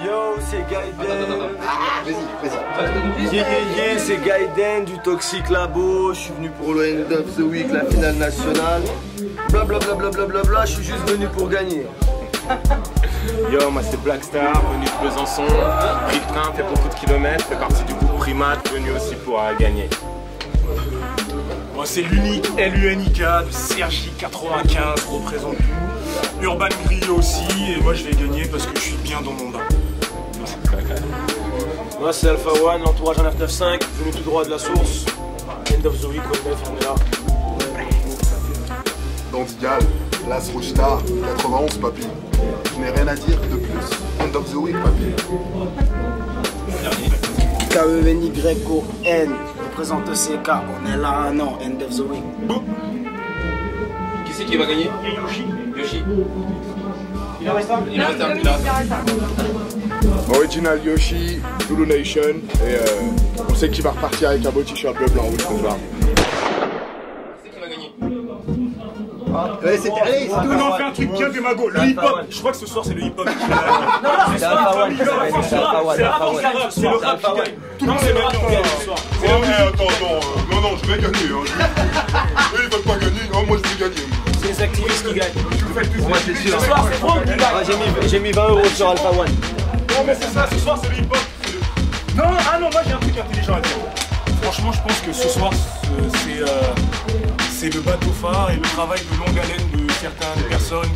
Yo, c'est Gaiden. Vas-y. C'est Gaiden du Toxic Labo. Je suis venu pour le End of the Week, la finale nationale. Blablabla, je suis juste venu pour gagner. Yo, moi c'est Blackstar, venu de Besançon, pris le train, fait beaucoup de kilomètres, fait partie du groupe Primate, venu aussi pour gagner. Moi c'est l'unique LUNIK de Sergi 95, représente tout. Urban Griot aussi, et moi je vais gagner parce que je suis bien dans mon bain. Moi c'est Alpha One, l'entourage en 995, venu tout droit de la source. End of the Week, on est là. Dandigal, Las Rochta, 91 papy. Je n'ai rien à dire de plus. End of the Week papy. KENYON, représente CK, on est là, non, End of the Week. Qui c'est qui va gagner? Yoshi. Il en reste un? Il en reste un. Original Yoshi, Zulu Nation, et on sait qu'il va repartir avec un beau t-shirt bleu, blanc, rouge ce soir. Qui c'est qui va gagner? Ouais, c'est allez, On en fait un truc bien démago, le hip-hop. Je crois que ce soir c'est le hip-hop. Non, c'est Alpha One, c'est le rap qui gagne. Tout le monde est bien ce soir. Attends, non, je vais gagner. Eux ils veulent pas gagner, non, moi je vais gagner. C'est les activistes qui gagnent. Moi c'est sûr. Ce soir c'est Franck qui gagne. J'ai mis 20 € sur Alpha One. Non mais c'est ça, ce soir c'est le hip-hop. Non, moi j'ai un truc intelligent à dire. Franchement je pense que ce soir c'est le bateau phare et le travail de longue haleine de certaines personnes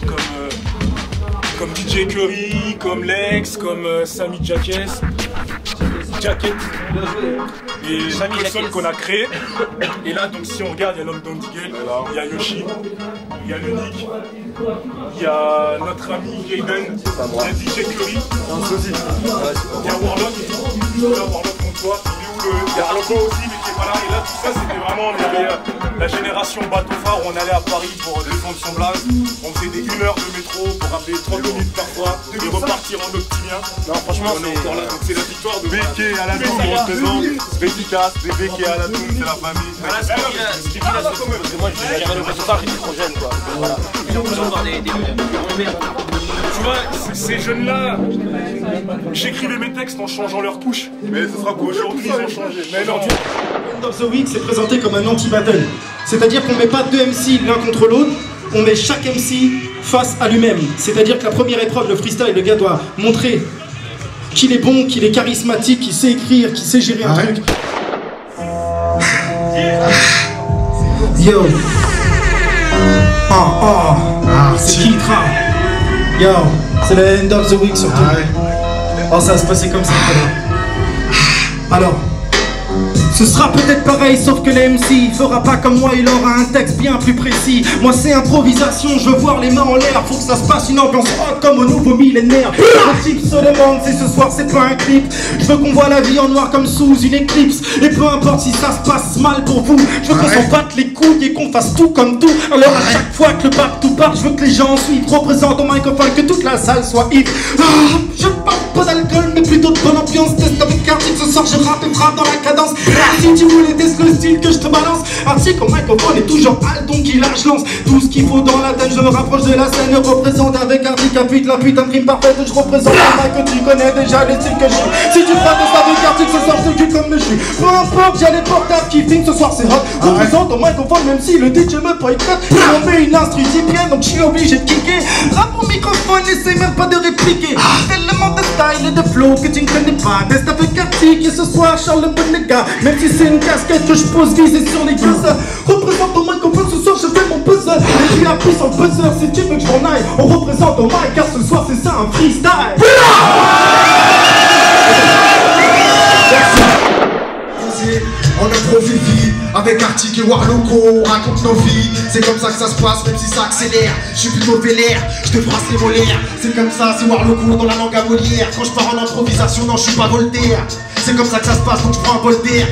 comme DJ Curry, comme Lex, comme Samy Jacket, et personnes qu'on a créées. Et là donc si on regarde, il y a l'homme d'Andigel, il y a Yoshi, il y a l'Unique, il y a notre ami Gaiden, il y a DJ Curry, il y a Warlock contre toi, il y a Arloco aussi mais qui est pas là. Et là tout ça c'était vraiment, on avait la génération bateau phare où on allait à Paris pour défendre son blaze. On faisait des 1 heure de métro pour rappeler 30 minutes parfois et repartir en optimien. Non franchement on est encore là, donc c'est la victoire de BK à la tour, on représente efficace, des BK à la tour, c'est la famille. Voilà ce qu'il dit là, parce que moi j'avais le bateau phare, j'étais trop jeune quoi. Voilà. J'ai l'impression de voir des tu vois, ces jeunes-là, j'écrivais mes textes en changeant leur couche. Mais ce sera qu'aujourd'hui Ils ont changé. Mais aujourd'hui, End of the Week, c'est présenté comme un anti-battle. C'est-à-dire qu'on met pas deux MC l'un contre l'autre, on met chaque MC face à lui-même. C'est-à-dire que la première épreuve, le freestyle, le gars doit montrer qu'il est bon, qu'il est charismatique, qu'il sait écrire, qu'il sait gérer un truc. Yo. C'est qui le train? Yo, c'est le End of the Week surtout. Oh, ça va se passer comme ça. Alors, ce sera peut-être pareil, sauf que l'MC fera pas comme moi, il aura un texte bien plus précis. Moi c'est improvisation, je veux voir les mains en l'air. Faut que ça se passe une ambiance hot comme au nouveau millénaire. Le type se demande si ce soir c'est pas un clip. Je veux qu'on voit la vie en noir comme sous une éclipse. Et peu importe si ça se passe mal pour vous, je veux qu'on s'en batte les couilles et qu'on fasse tout comme tout. Alors à chaque fois que le back-to part, je veux que les gens suivent. Représente au microphone, que toute la salle soit hip. Je parle pas d'alcool mais plutôt de bonne ambiance. Test avec Arctic, ce soir je rappe et frappe dans la cadence. Si tu voulais tester le style que je te balance, Arctic au microphone est toujours hal, donc il je lance tout ce qu'il faut dans la tête. Je me rapproche de la scène, représente avec Arctic un putain, la putain de rime parfaite. Je représente un mic que tu connais déjà les styles que je suis. Si tu feras tester avec Arctic ce soir, je te cul comme je suis. Peu importe, y'a les portables qui filment, ce soir c'est hot. Représente au microphone même si le DJ me boycotte. On met une instru bien, donc je suis obligé de kicker. Rap au microphone, essaye même pas de répliquer. Tellement de style et de flow que tu ne connais pas. Test avec Arctic et ce soir Charles le bon les gars. Même si c'est une casquette que je pose visée sur les gosses. Représente au microphone ce soir, je fais mon puzzle. Et puis appuie sur le buzzer si tu veux que je m'en aille. On représente au mic car ce soir c'est ça un freestyle. On improvise avec Arctic et Warloco, on raconte nos vies. C'est comme ça que ça se passe, même si ça accélère. Je suis plutôt vénère, je te brasse les molaires. C'est comme ça, c'est Warloco dans la langue à Molière. Quand je pars en improvisation, non je suis pas Voltaire. C'est comme ça que ça se passe, donc je prends un bol d'air.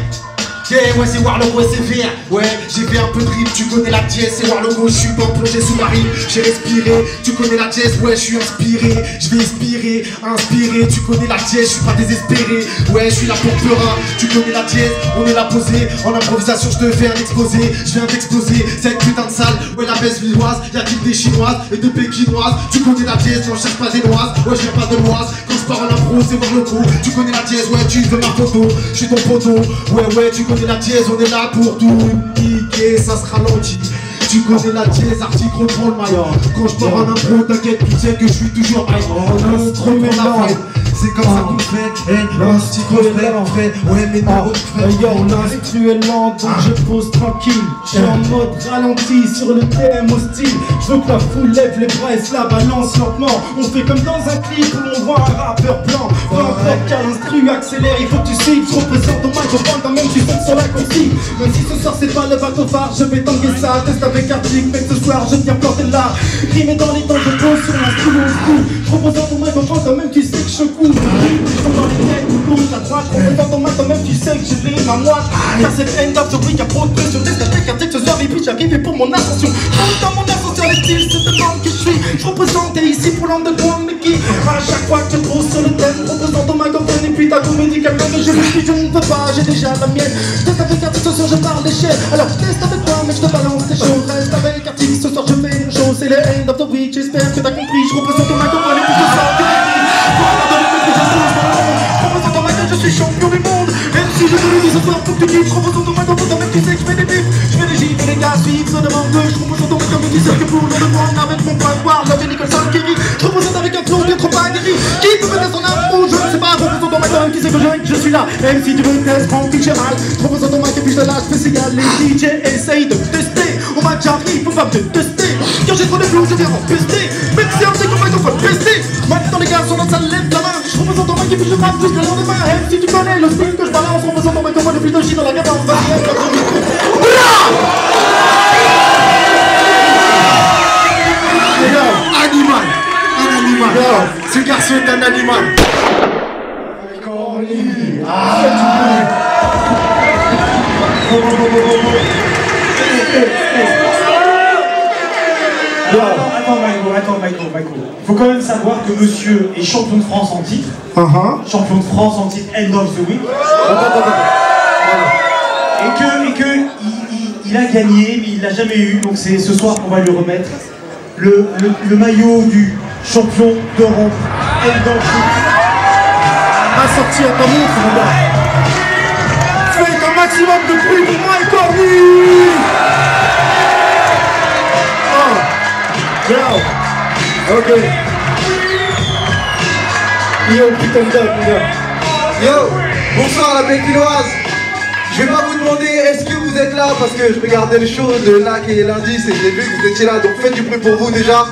Yeah, ouais, c'est Warloco et c'est vert. Ouais, j'ai fait un peu de rime, tu connais la dièse. C'est Warloco, je suis pas plongé sous la rime. J'ai respiré, tu connais la dièse. Ouais, je suis inspiré, je vais inspirer. Tu connais la dièse, je suis pas désespéré. Ouais, je suis là pour pleurer, tu connais la dièse. On est là posé, en improvisation, je te fais un exposé. Je viens d'exploser, cette putain de salle. Ouais, la baisse villoise, y'a-t-il des chinoises et des pékinoises. Tu connais la dièse, j'en cherche pas des noises. Ouais, je viens pas de l'oise, quand je pars en impro, c'est Warloco. Tu connais la dièse, ouais, tu veux ma photo. Je suis ton poteau, ouais, tu connais la dièse, on est là pour tout niquer, ça se ralentit. Tu connais la dièse, article, reprends le maillot. Quand je pars en impro, t'inquiète, tu sais que je suis toujours high. On trop pour la fête. C'est comme ça qu'on fait, l'instru est en vrai, ouais mais non, yo, l'instru est lent, donc je pose tranquille. Je suis en mode ralenti sur le thème hostile. Je veux que la foule lève les bras et se la balance lentement. On fait comme dans un clip où on voit un rappeur blanc. Peu importe car l'instru accélère, il faut que tu cibles. Je représente ton microphone quand même tu sautes sur la consigne. Même si ce soir c'est pas le bateau phare, je vais tanguer ça. Test avec Arctic, mec ce soir je viens planter là. Rimer dans les temps, je pose sur l'instru au cou. Je représente ton microphone quand même tu sais que je cours. Je tombe dans les têtes, ou gauche, à droite. On dans ton main quand même tu sais que j'ai les mains moites. Car c'est le end of the week, y'a trop de pression. Test avec Arctic ce soir et puis j'arrive pour mon ascension. Dans mon ascension les styles, c'est ce temps que je suis. Je représente ici pour l'underground mais qui à chaque fois que je pose sur le thème, représente ton microphone et puis ta comédie calme. Mais je me suis je ne peux pas, j'ai déjà la mienne. Test avec Arctic ce soir je parle d'échelle. Alors teste avec toi mais je te balance des choses. Reste avec Arctic ce soir je fais une chose. C'est le end of the week, j'espère que t'as compris. Je représente ton microphone et puis je sors que je suis champion du monde. Même si je te le dis ce soir, faut que tu kiffes. Je représente ton microphone, même tu sais que je fais des bifs. Je fais des gifs et des gars suivent, se demandent deux. Je représente ton microphone, tu sais que pour le devoir avec mon point de voir, love et Nicholson Kerry. Je représente avec un flow d'être pas guéri. Qui peut mettre son âme ou je ne sais pas. Je représente ton microphone, qui sait que je suis là. Même si tu veux test, prends que j'ai mal. Je représente ton mic et puis je te lâche, fais signal. Les DJ essayent de tester. Au match j'arrive, faut pas me tester. Quand j'ai trop de flow, je viens en pester. Même si on sait qu'on microphone pester. Maintenant les gars sont dans sa lève la main. Je représente ton mic et puis je rappe jusqu'à le lendemain. Même si tu connais le style que je balance, on représente ton microphone et puis de shit dans la cadence. Animal, un animal. Ce garçon est un animal. Attends, Michael. Faut quand même savoir que monsieur est champion de France en titre. Champion de France en titre End of the Week. Et que il a gagné, mais il l'a jamais eu. Donc c'est ce soir qu'on va lui remettre le maillot du champion d'Europe End of the Week. Va sortir ta montre, mon gars. Faites un maximum de bruit pour moi et Corny. Ok. Yo, putain de dog, mon gars. Yo, bonsoir la Béquinoise. Je vais pas vous demander est-ce que vous êtes là parce que je regardais le show de là qui est lundi et j'ai vu que vous étiez là, donc faites du bruit pour vous déjà.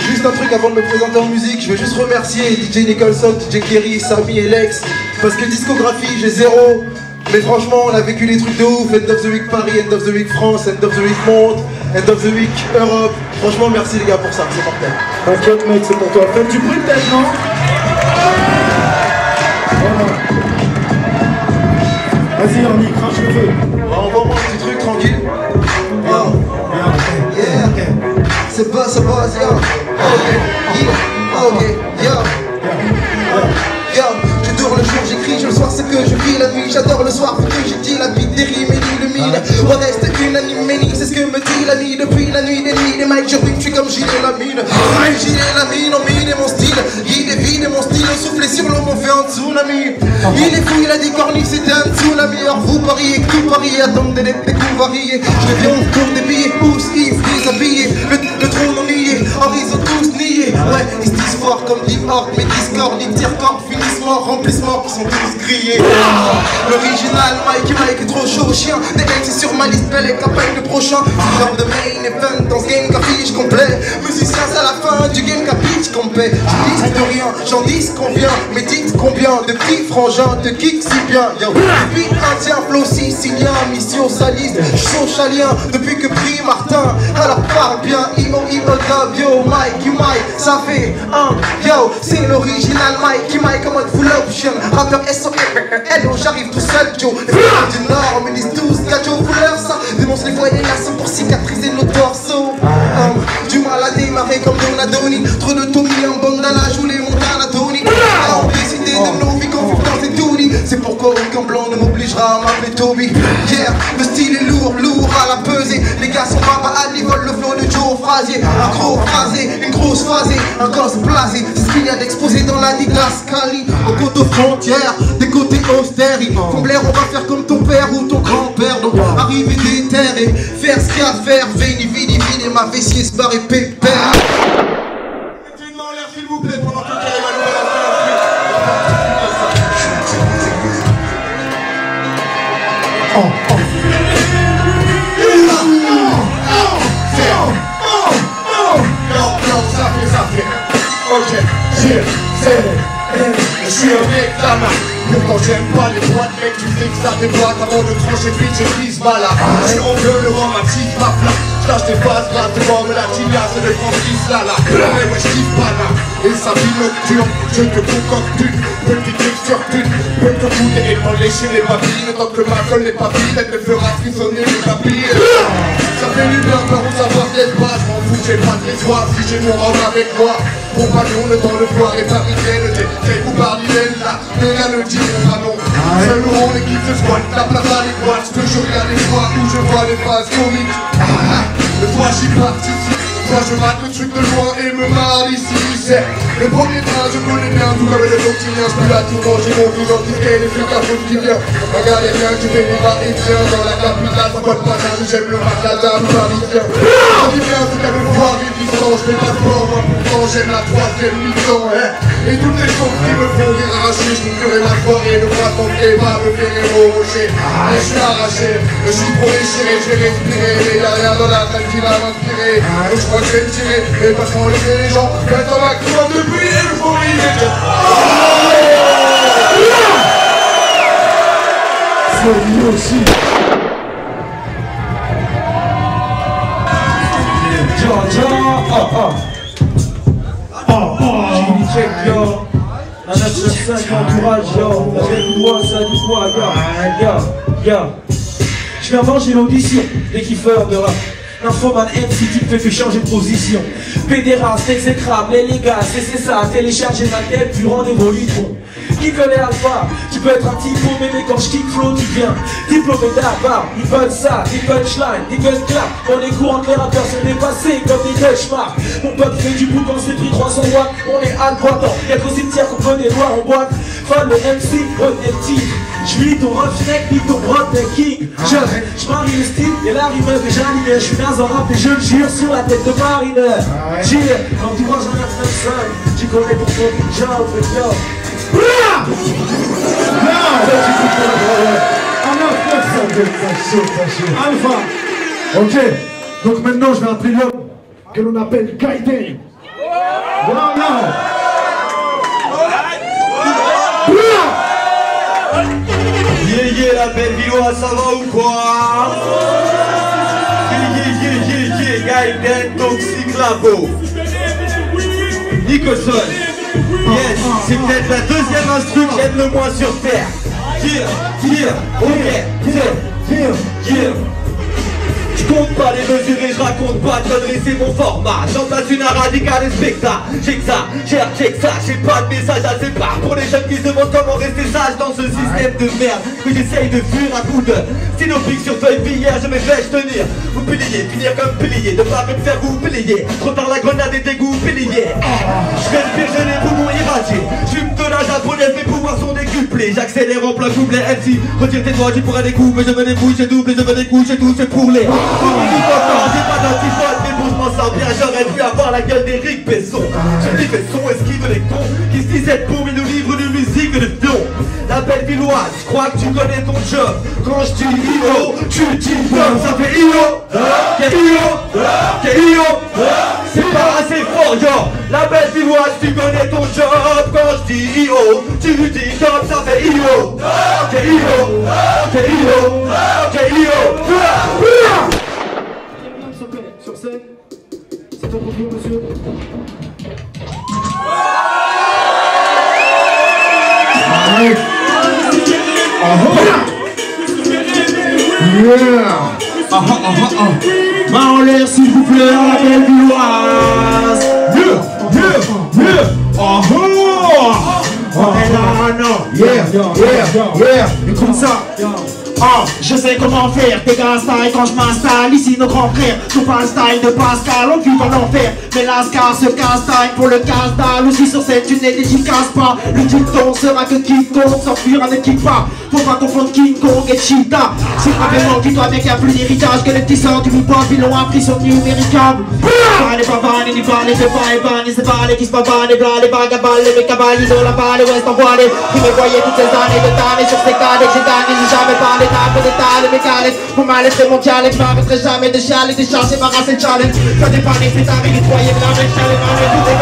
Juste un truc avant de me présenter en musique, je veux juste remercier DJ Nicholson, DJ Kerry, Samy et Lex parce que discographie j'ai 0. Mais franchement, on a vécu des trucs de ouf. End of the Week Paris, End of the Week France, End of the Week Monde, End of the Week Europe. Franchement, merci les gars pour ça, c'est mortel. T'inquiète mec, c'est pour toi. Faites du bruit peut-être, non? Vas-y, Orny, crache le feu. On va voir un petit truc tranquille. Yeah, c'est pas, yo. Ok, yo. J'adore le jour, j'écris, je le soir, c'est que je vis la nuit. J'adore le soir, parce que j'ai dit la vie des rimes et ni le mille. Modeste, unanime, c'est ce que me dit l'ami. Depuis la nuit des nuits, des mics, je rime, je suis comme Gilet la mine. Gilet la mine, on mine mon style. Il est vide, mon style, soufflé sur l'eau, m'ont fait un tsunami. Il est fou, il a dit Corny, c'était un tsunami. Alors vous pariez que tout Paris attendez des coups variés. Je viens pour des billets, pousse, Yves, déshabillés. Le trône en nié, or ils ont tous nié. Ouais, ils se disent fort comme Deep Hard, mais Discord, ils tirent corps, finissement, remplissement, ils sont tous grillés. L'original, Mike est trop chaud, chien. Des mecs, c'est sur ma liste, belle et campagne le prochain. C'est genre de main event dans ce game qu'affiche complet. Musicien, c'est à la fin du game qu'affiche complet. Je dis de rien, j'en dis combien. Mais dites combien de petits frangins te kick si bien. Yo, depuis indien, flow sicilien, mission saliste. J'suis chalien depuis que prie Martin. Alors parle bien, yo, Mike, ça fait un yo, c'est l'original Mikey Mike en mode full option. Rappeur SOS, hello, j'arrive tout seul, Joe. Les frères du Nord me disent tous, Gajo, couleur ça. Dénonce les voies et les laçons pour cicatriser nos torsos. Du mal à démarrer comme Donadoni. Trop de Tommy en bandana, joue les montagnes à Tony. Décidé de nos vies, confiance et tout dit. C'est pourquoi aucun blanc ne m'obligera à m'appeler Toby. Yeah, le style est lourd, lourd à la pesée. Les gars sont pas à l'ivole, le flow de Joe Frazier. Un gros phrasé, une grosse phrasée, un gosse blasé. C'est ce qu'il y a d'exposé dans la Nicolas Cali. Au côté aux frontières, des côtés austères. Ils font blaire, on va faire comme ton père ou ton grand-père. Donc arriver des terres et faire ce qu'il y a à faire. Veni, vini, vini, ma fessier se barre et pépère. Mettez une main en l'air s'il vous plaît pendant que Karim va nous balancer ça fait. Ok, je suis un mec d'Ama. Pourtant j'aime pas les boîtes, mec, tu sais que ça déboîte. Avant de trancher vite, j'ai prise mal là. Je rentre le rhum, ma petite ma flamme. J'lâche des phases grâce devant, mais la tibia c'est de Francis là là. Mais ouais, j'kiffe pas là. Et sa vie nocturne, je te concocte une petite texture pute. Peux te foutre et pas lécher les papilles. Tant que ma colle n'est pas vide, elle me fera frissonner les papilles. Ça fait du bien, par où savoir d'être bas. J'm'en fous, j'ai pas de l'espoir si j'ai mon rhum avec moi. Compagnon, le temps, le voir est parisienne. T'es ou parlienne là, mais rien ne dit mon non. Seul au rond, l'équipe se squatte, la place à les boîtes. Je je regarde les fois où je vois les phases comiques. Le soir j'y participe. Moi je mate le truc de loin et me marre ici. C'est le premier train, je connais bien tout comme le quotidien. Je peux la tout manger, mon tout identifié, les flics à fond qui vient. Regardez bien, je vais vivre et bien dans la capitale. Ça boit pas d'un, j'aime le macadam parisien. Ça dit bien, c'est qu'à me voir et distance. Je fais pas sport, moi pourtant j'aime la troisième mi-temps. Et toutes les choses qui me font rire arracher. Je ferai ma soirée, ne pas tomber, pas me faire rocher. Et je suis arraché, je suis trop déchiré, je vais respirer. Mais y'a rien dans la tête qui va m'inspirer. Je crois que je vais me tirer, et pas s'enlever les gens. Mettre un maximum de bruit et l'euphorie. C'est lui aussi. Check yo, un 995 entourage yo, avec moi ça dit quoi yo. Je viens manger l'audition des kiffeurs de rap. L'infoman MC qui me fait changer de position. Pédéraste, exécrable, les gars, c'est ça, télécharger ma tête, plus rendez-vous litron. Qui connaît Alpha, tu peux être un typo, mais quand je kick flow, tu viens diplômé d'avare, ils veulent ça, des punchlines, des guns clap. On est courant que les rappeurs sont dépassés comme des cauchemars. Mon pote fait du bout quand c'est pris 300 watts, on est alboitant, y'a qu'au cimetière qu'on peut des noirs en boîte. Fan le MC, honnêteté. J'vis ton reflet, puis ton brode de king. J'marie le style, et la rime que j'anime. J'suis naze en rap et je le jure sur la tête de marineur. J'irai, l'entourage en 995. Tu connais pour ton job, yo. Alpha. Ok, donc maintenant je vais appeler l'homme que l'on appelle Gaiden. Voilà. Yeah, la belle villoise, ça va ou quoi? Yeah, Gaiden, Toxic Labo. Nicholson. Yes, c'est peut-être la deuxième instru que j'aime le moins sur terre. Je compte pas les mesurer, je raconte pas de conneries, c'est mon format. J'en place une radicale et spectacle. Check ça, j'ai pas de message à ses parts. Pour les jeunes qui se demandent comment rester sage dans ce système de merde que j'essaye de fuir à coup de stylopique sur feuille billère, je me fais tenir. Vous pilier, finir comme pilier, de pas me faire vous plier. Trop tard la grenade et dégoût pilier. Je respire, j'ai les poumons irradiés. J'fume de la japonaise, mes pouvoirs sont décuplés. J'accélère en plein couplet MC. Retire tes doigts, tu pourrais des coups, mais je me débrouille, j'ai double, je me découche, j'ai tout, c'est pour les. J'ai pas d'antiphone, mais bon je m'en sors bien. J'aurais pu avoir la gueule d'Éric Besson. Je dis Besson, esquive les cons qui se disent être pour, mais nous livrent de musique et de pion. La belle villoise, je crois que tu connais ton job. Quand je dis IO, tu dis non, ça fait IO, c'est pas assez fort yo. La belle villoise, tu connais ton job. Quand je dis IO, tu dis comme ça fait IO. Sur scène, c'est C'est ton concours, monsieur. Main en l'air s'il vous plaît, la belle Villoise. Écoute ça. Je sais comment faire, tes gars style quand je m'installe. Ici nos grands frères, nous pas le style de Pascal. On vit dans l'enfer, mais l'ascar se casse-taille pour le casse-dalle. Aussi sur cette tu n'es dédicace pas. Le dicton sera que quiconque s'enfuira ne quitte pas. Faut pas confondre King Kong et Cheetah. C'est vraiment dis-toi bien qu'il n'y a plus d'héritage. Que les petits sœurs du hip-hop ils l'ont appris son numéricable. Les pavanes, ni pas les pas et ban, c'est pas les qui se pavanent, les blancs, les vagabonds, les cabales, ils ont la balle, l'ouest envoilé. Qui me voyait toutes ces années de temps, et sur ces cas, dès que j'ai gagné, j'ai jamais parlé d'arbre d'état, les mécaniques. Pour m'arrêter mon challenge, je m'arrêterai jamais de chialer, des charges, c'est ma race, c'est challenge. Ça dépend des c'est avec les croyez, mais la même challenge, mais tout est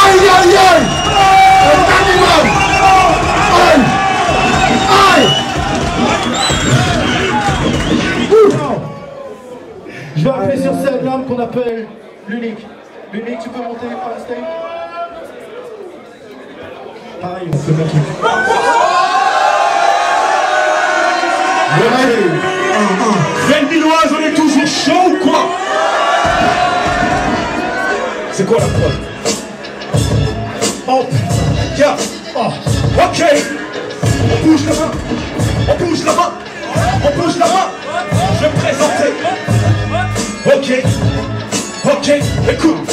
aïe aïe aïe! Je vais appeler sur scène l'homme qu'on appelle l'unique. L'unique, tu peux monter par la stage? Pareil, on fait le même truc. Belle Villoise, on est toujours chaud ou quoi? C'est quoi la preuve? Oh, yeah, oh, ok. On bouge la main, on bouge la main, on bouge la main. Je vais me présenter. Ok, ok, écoute.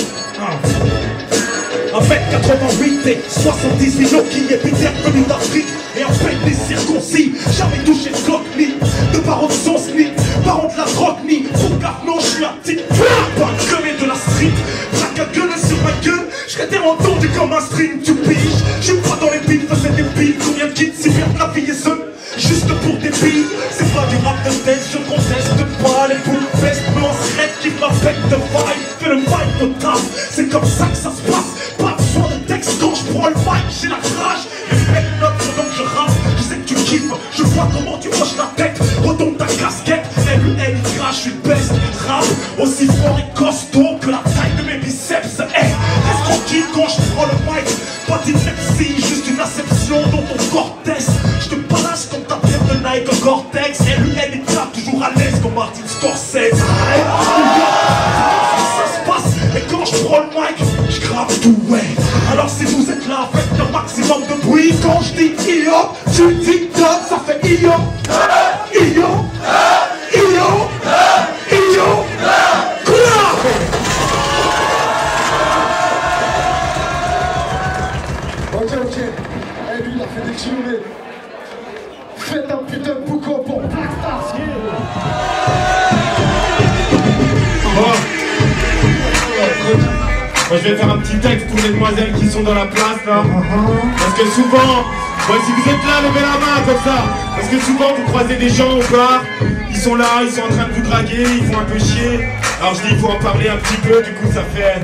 1m88 et 78 kilos qui est Peter venu d'Afrique. Et en fait des circoncis, jamais touché de Glock ni de parents de sauce ni parents de la drogue ni pour gaffe non je suis un type pas gueuler de la street. Braque à gueuler sur ma gueule, je serais entendu comme un string, tu piges. Je suis pas dans les billes, faisais des billes. Combien de kids si bien la vie est seule juste pour des billes. C'est pas du rap de tête, je conteste pas les boules festes. Mais on serait qui m'affecte de vibe, fais le vibe au taf. C'est comme ça que ça se passe, pas besoin de texte quand je prends le mic, j'ai la rage. Respecte notre donc je rappe, je sais que tu kiffes. Je vois comment tu hoches la tête, retombe ta casquette. LUL, je suis le best, rap aussi fort et costaud que la taille de mes biceps. Hey, reste tranquille quand je prends le mic, pas d'ineptie, juste une acception dans ton cortex. Je te balance comme ta tête de Nike en Cortex. LUL est là, toujours à l'aise comme Martin Scorsese. Ça se passe, et quand je prends le mic, je grave tout, ouais. Alors si vous êtes là, faites le maximum de bruit. Quand je dis IO, tu dis top, ça fait IO. IO, IO, IO, Ok, et lui il a fait des kilomètres. Faites un putain de boucan pour Blackstar. Moi je vais faire un petit texte pour les demoiselles qui sont dans la place là. Parce que souvent, si vous êtes là, levez la main comme ça. Parce que souvent vous croisez des gens au bar, ils sont là, ils sont en train de vous draguer, ils font un peu chier. Alors je dis il faut en parler un petit peu, du coup ça fait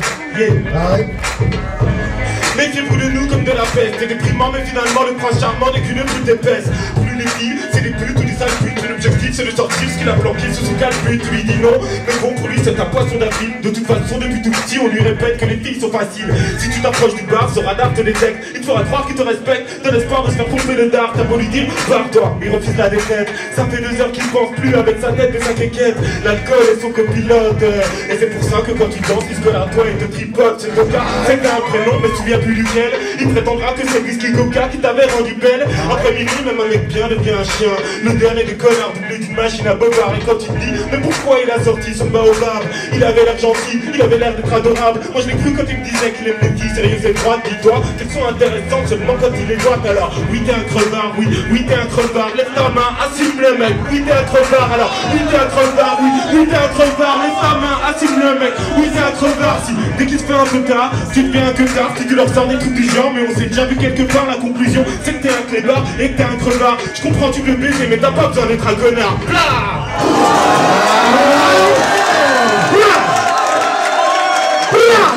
Méfiez-vous de nous comme de la peste. C'est déprimant mais finalement le prince charmant n'est qu'une pute épaisse. Plus les filles, c'est des putes ou des sales putes. L'objectif c'est de sortir ce qu'il a planqué sous son calbut. Tu lui dis non, mais bon pour lui c'est un poisson d'avril. De toute façon depuis tout petit on lui répète que les filles sont faciles. Si tu t'approches du bar, ce radar te détecte. Il te fera croire qu'il te respecte, de l'espoir de se faire pomper le dard. T'as beau lui dire, barre-toi, il refuse la défaite. Ça fait 2 heures qu'il pense plus avec sa tête et sa quéquette. L'alcool est son copilote. Et c'est pour ça que quand tu danses, il se colle à toi et te tripote. C'est ton cas, c'est un prénom mais tu viens plus duquel. Il prétendra que c'est Whisky Coca qui t'avait rendu belle. Après minuit, même un mec bien devient un chien. Le dernier des connards doublé d'une machine à bobard. Et quand il te dit, mais pourquoi il a sorti son baobab? Il avait l'air gentil, il avait l'air d'être adorable. Moi je l'ai cru quand il me disait qu'il aime les filles sérieuses et droites. Dis-toi qu'elles sont intéressantes seulement quand il les voit. Alors oui t'es un crevard, oui t'es un crevard. Lève ta main, assume le mec. Oui t'es un crevard, alors oui t'es un crevard, oui t'es un crevard. Lève ta main, assume le mec. Oui t'es un crevard. Si dès qu'il se fait un peu tard, tu deviens un queutard. Si tu leur sors des trucs du genre, mais on s'est déjà vu quelque part. La conclusion c'est que t'es un clébard et que t'es un crevard. Je comprends tu veux baiser mais t'as pas besoin d'être un connard.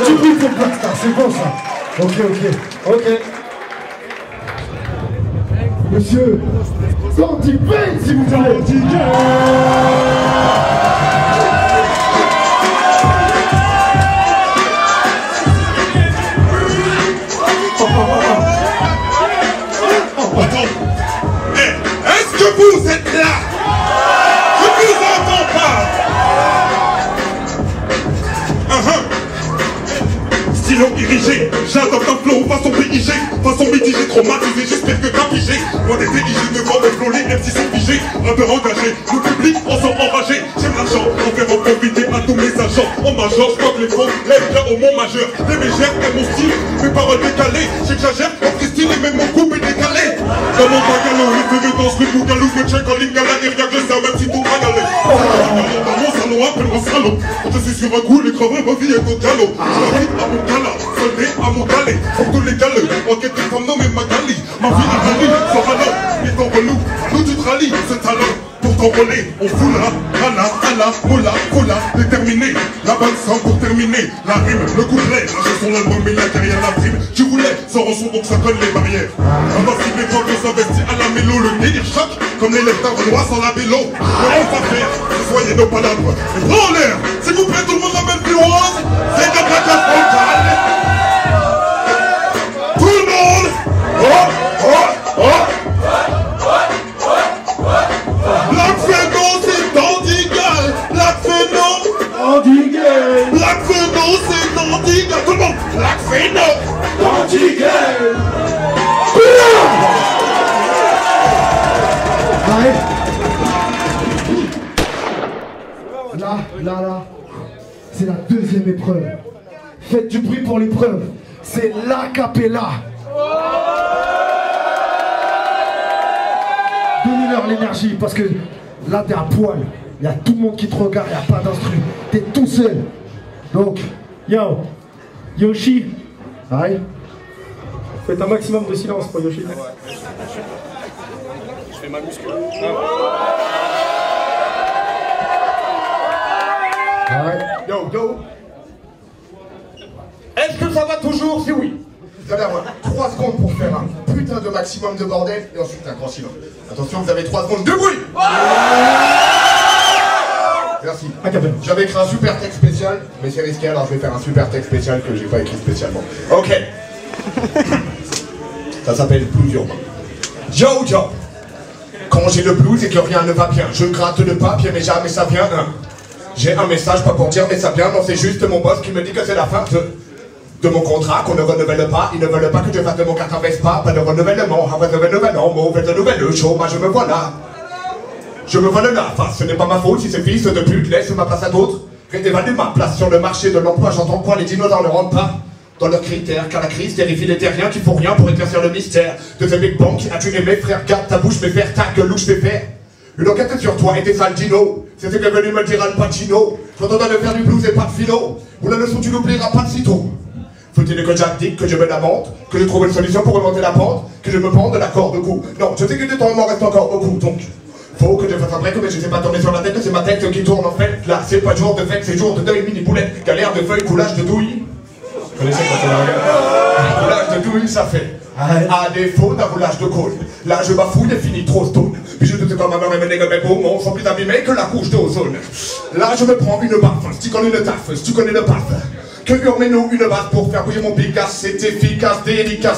Tu pries pour Blackstar, c'est bon ça. Ok. Monsieur, Dandy Bane, s'il vous plaît. Dandy Est-ce que vous êtes là? Je vous entends pas. Stylo irrigé, j'adopte un flow façon PIG, façon mitigée, traumatisé, j'espère que t'as pigé. Moi des TIG devant le flow, les MC sont figés, rappeur engagé, le public en sort enragé. J'aime l'argent, en faire en profiter à tous mes agents. En major, je crois que les faux lèvent bien au mont majeur. Les mégères aiment mon style, mes paroles décalées. J'exagère, en freestyle et même mon couple est décalé. Dans mon bagalo, les feux dansent le bougalou, me check en lingala et rien que ça, même si tout va galer. Dans mon salon, appelle-moi salon. Je suis sur un coup, les creveaux, ma vie est au galop. J'invite à mon gala, sonné à mon galet. Pour tous les galeux, enquête de femme nommée Magali. Ma vie est rallye, sans rallon, et ton relou. Nous tu te rallies, ce talent. Pour t'envoler, on foula, rala, ala, mola, cola, déterminé. La balle sans pour terminer. La rime, le couplet, la chanson, l'album et la carrière, la prime. Tu voulais, sans rançon, donc ça colle les barrières. Invincible et quand on s'investit à la mélo, le délire choc, comme les lecteurs renois sans la vélo. Comment ça faire? Soyez nos palabres. Et prends l'air, s'il vous plaît, tout le monde la même fluence. C'est de la classe frontale. Tout le monde. Oh, oh, oh. Black Phéno, c'est Dandigal. Black Phéno, Dandigal. Black Phéno, c'est Dandigal. Tout le monde. Black Phéno, Dandigal. Là, c'est la deuxième épreuve. Faites du bruit pour l'épreuve. C'est l'acapella. Donnez-leur l'énergie parce que là, t'es à poil. Il y a tout le monde qui te regarde, il n'y a pas d'instru. T'es tout seul. Donc, yo, Yoshi. Aïe. Faites un maximum de silence pour Yoshi. Je fais ma muscu. Yo, yo. Est-ce que ça va toujours? Si oui. Vous allez avoir 3 secondes pour faire un putain de maximum de bordel et ensuite un grand silence. Attention, vous avez 3 secondes de bruit. Merci. J'avais écrit un super texte spécial, mais c'est risqué alors je vais faire un super texte spécial que j'ai pas écrit spécialement. Ok. Ça s'appelle Blues Urbain. Yo, yo. Quand j'ai le blues et que rien ne va bien, je gratte le papier mais jamais ça vient. J'ai un message, pas pour dire mais ça vient, non c'est juste mon boss qui me dit que c'est la fin de mon contrat, qu'on ne renouvelle pas. Ils ne veulent pas que je fasse de mon carte pas de renouvellement, après de renouvellement, mauvaise nouvelle, chômage, me voilà. Je me vois là, enfin ce n'est pas ma faute si ces fils de pute laissent ma place à d'autres. Réévalue ma place sur le marché de l'emploi, j'entends quoi les dinosaures ne rentrent pas dans leurs critères, car la crise terrifie les terriens qui font rien pour éclaircir le mystère de ce Big Bang qui a tué mes frères. Garde ta bouche, mes frères, ta gueule, louche, mes pères. Une enquête sur toi et tes sales dinos. C'est ce qu'est venu me dire Al Pacino. J'entends de faire du blues et pas de philo. Ou la leçon tu n'oublieras pas de sitôt. Faut-il que j'abdique, que je me lamente, que je trouve une solution pour remonter la pente, que je me pende de la corde au cou. Non, je sais que du temps il m'en reste encore beaucoup, donc faut que je fasse un break, mais je sais pas tourner sur la tête, c'est ma tête qui tourne en fait. Là, c'est pas jour de fête, c'est jour de deuil, mini boulette, galère de feuilles, coulage de douille. Vous connaissez quand on regarde? Coulage de douille, ça fait. À défaut d'un roulage de cône. Là, je bafouille et finis trop stone. Puis je ne sais pas, ma mère et mes nègres, mes poumons sont plus abîmés que la couche d'ozone. Là, je me prends une baffe, si tu connais le taf, si tu connais le paf. Que hurlez-nous une baffe pour faire bouger mon Picasse. C'est efficace, délicat,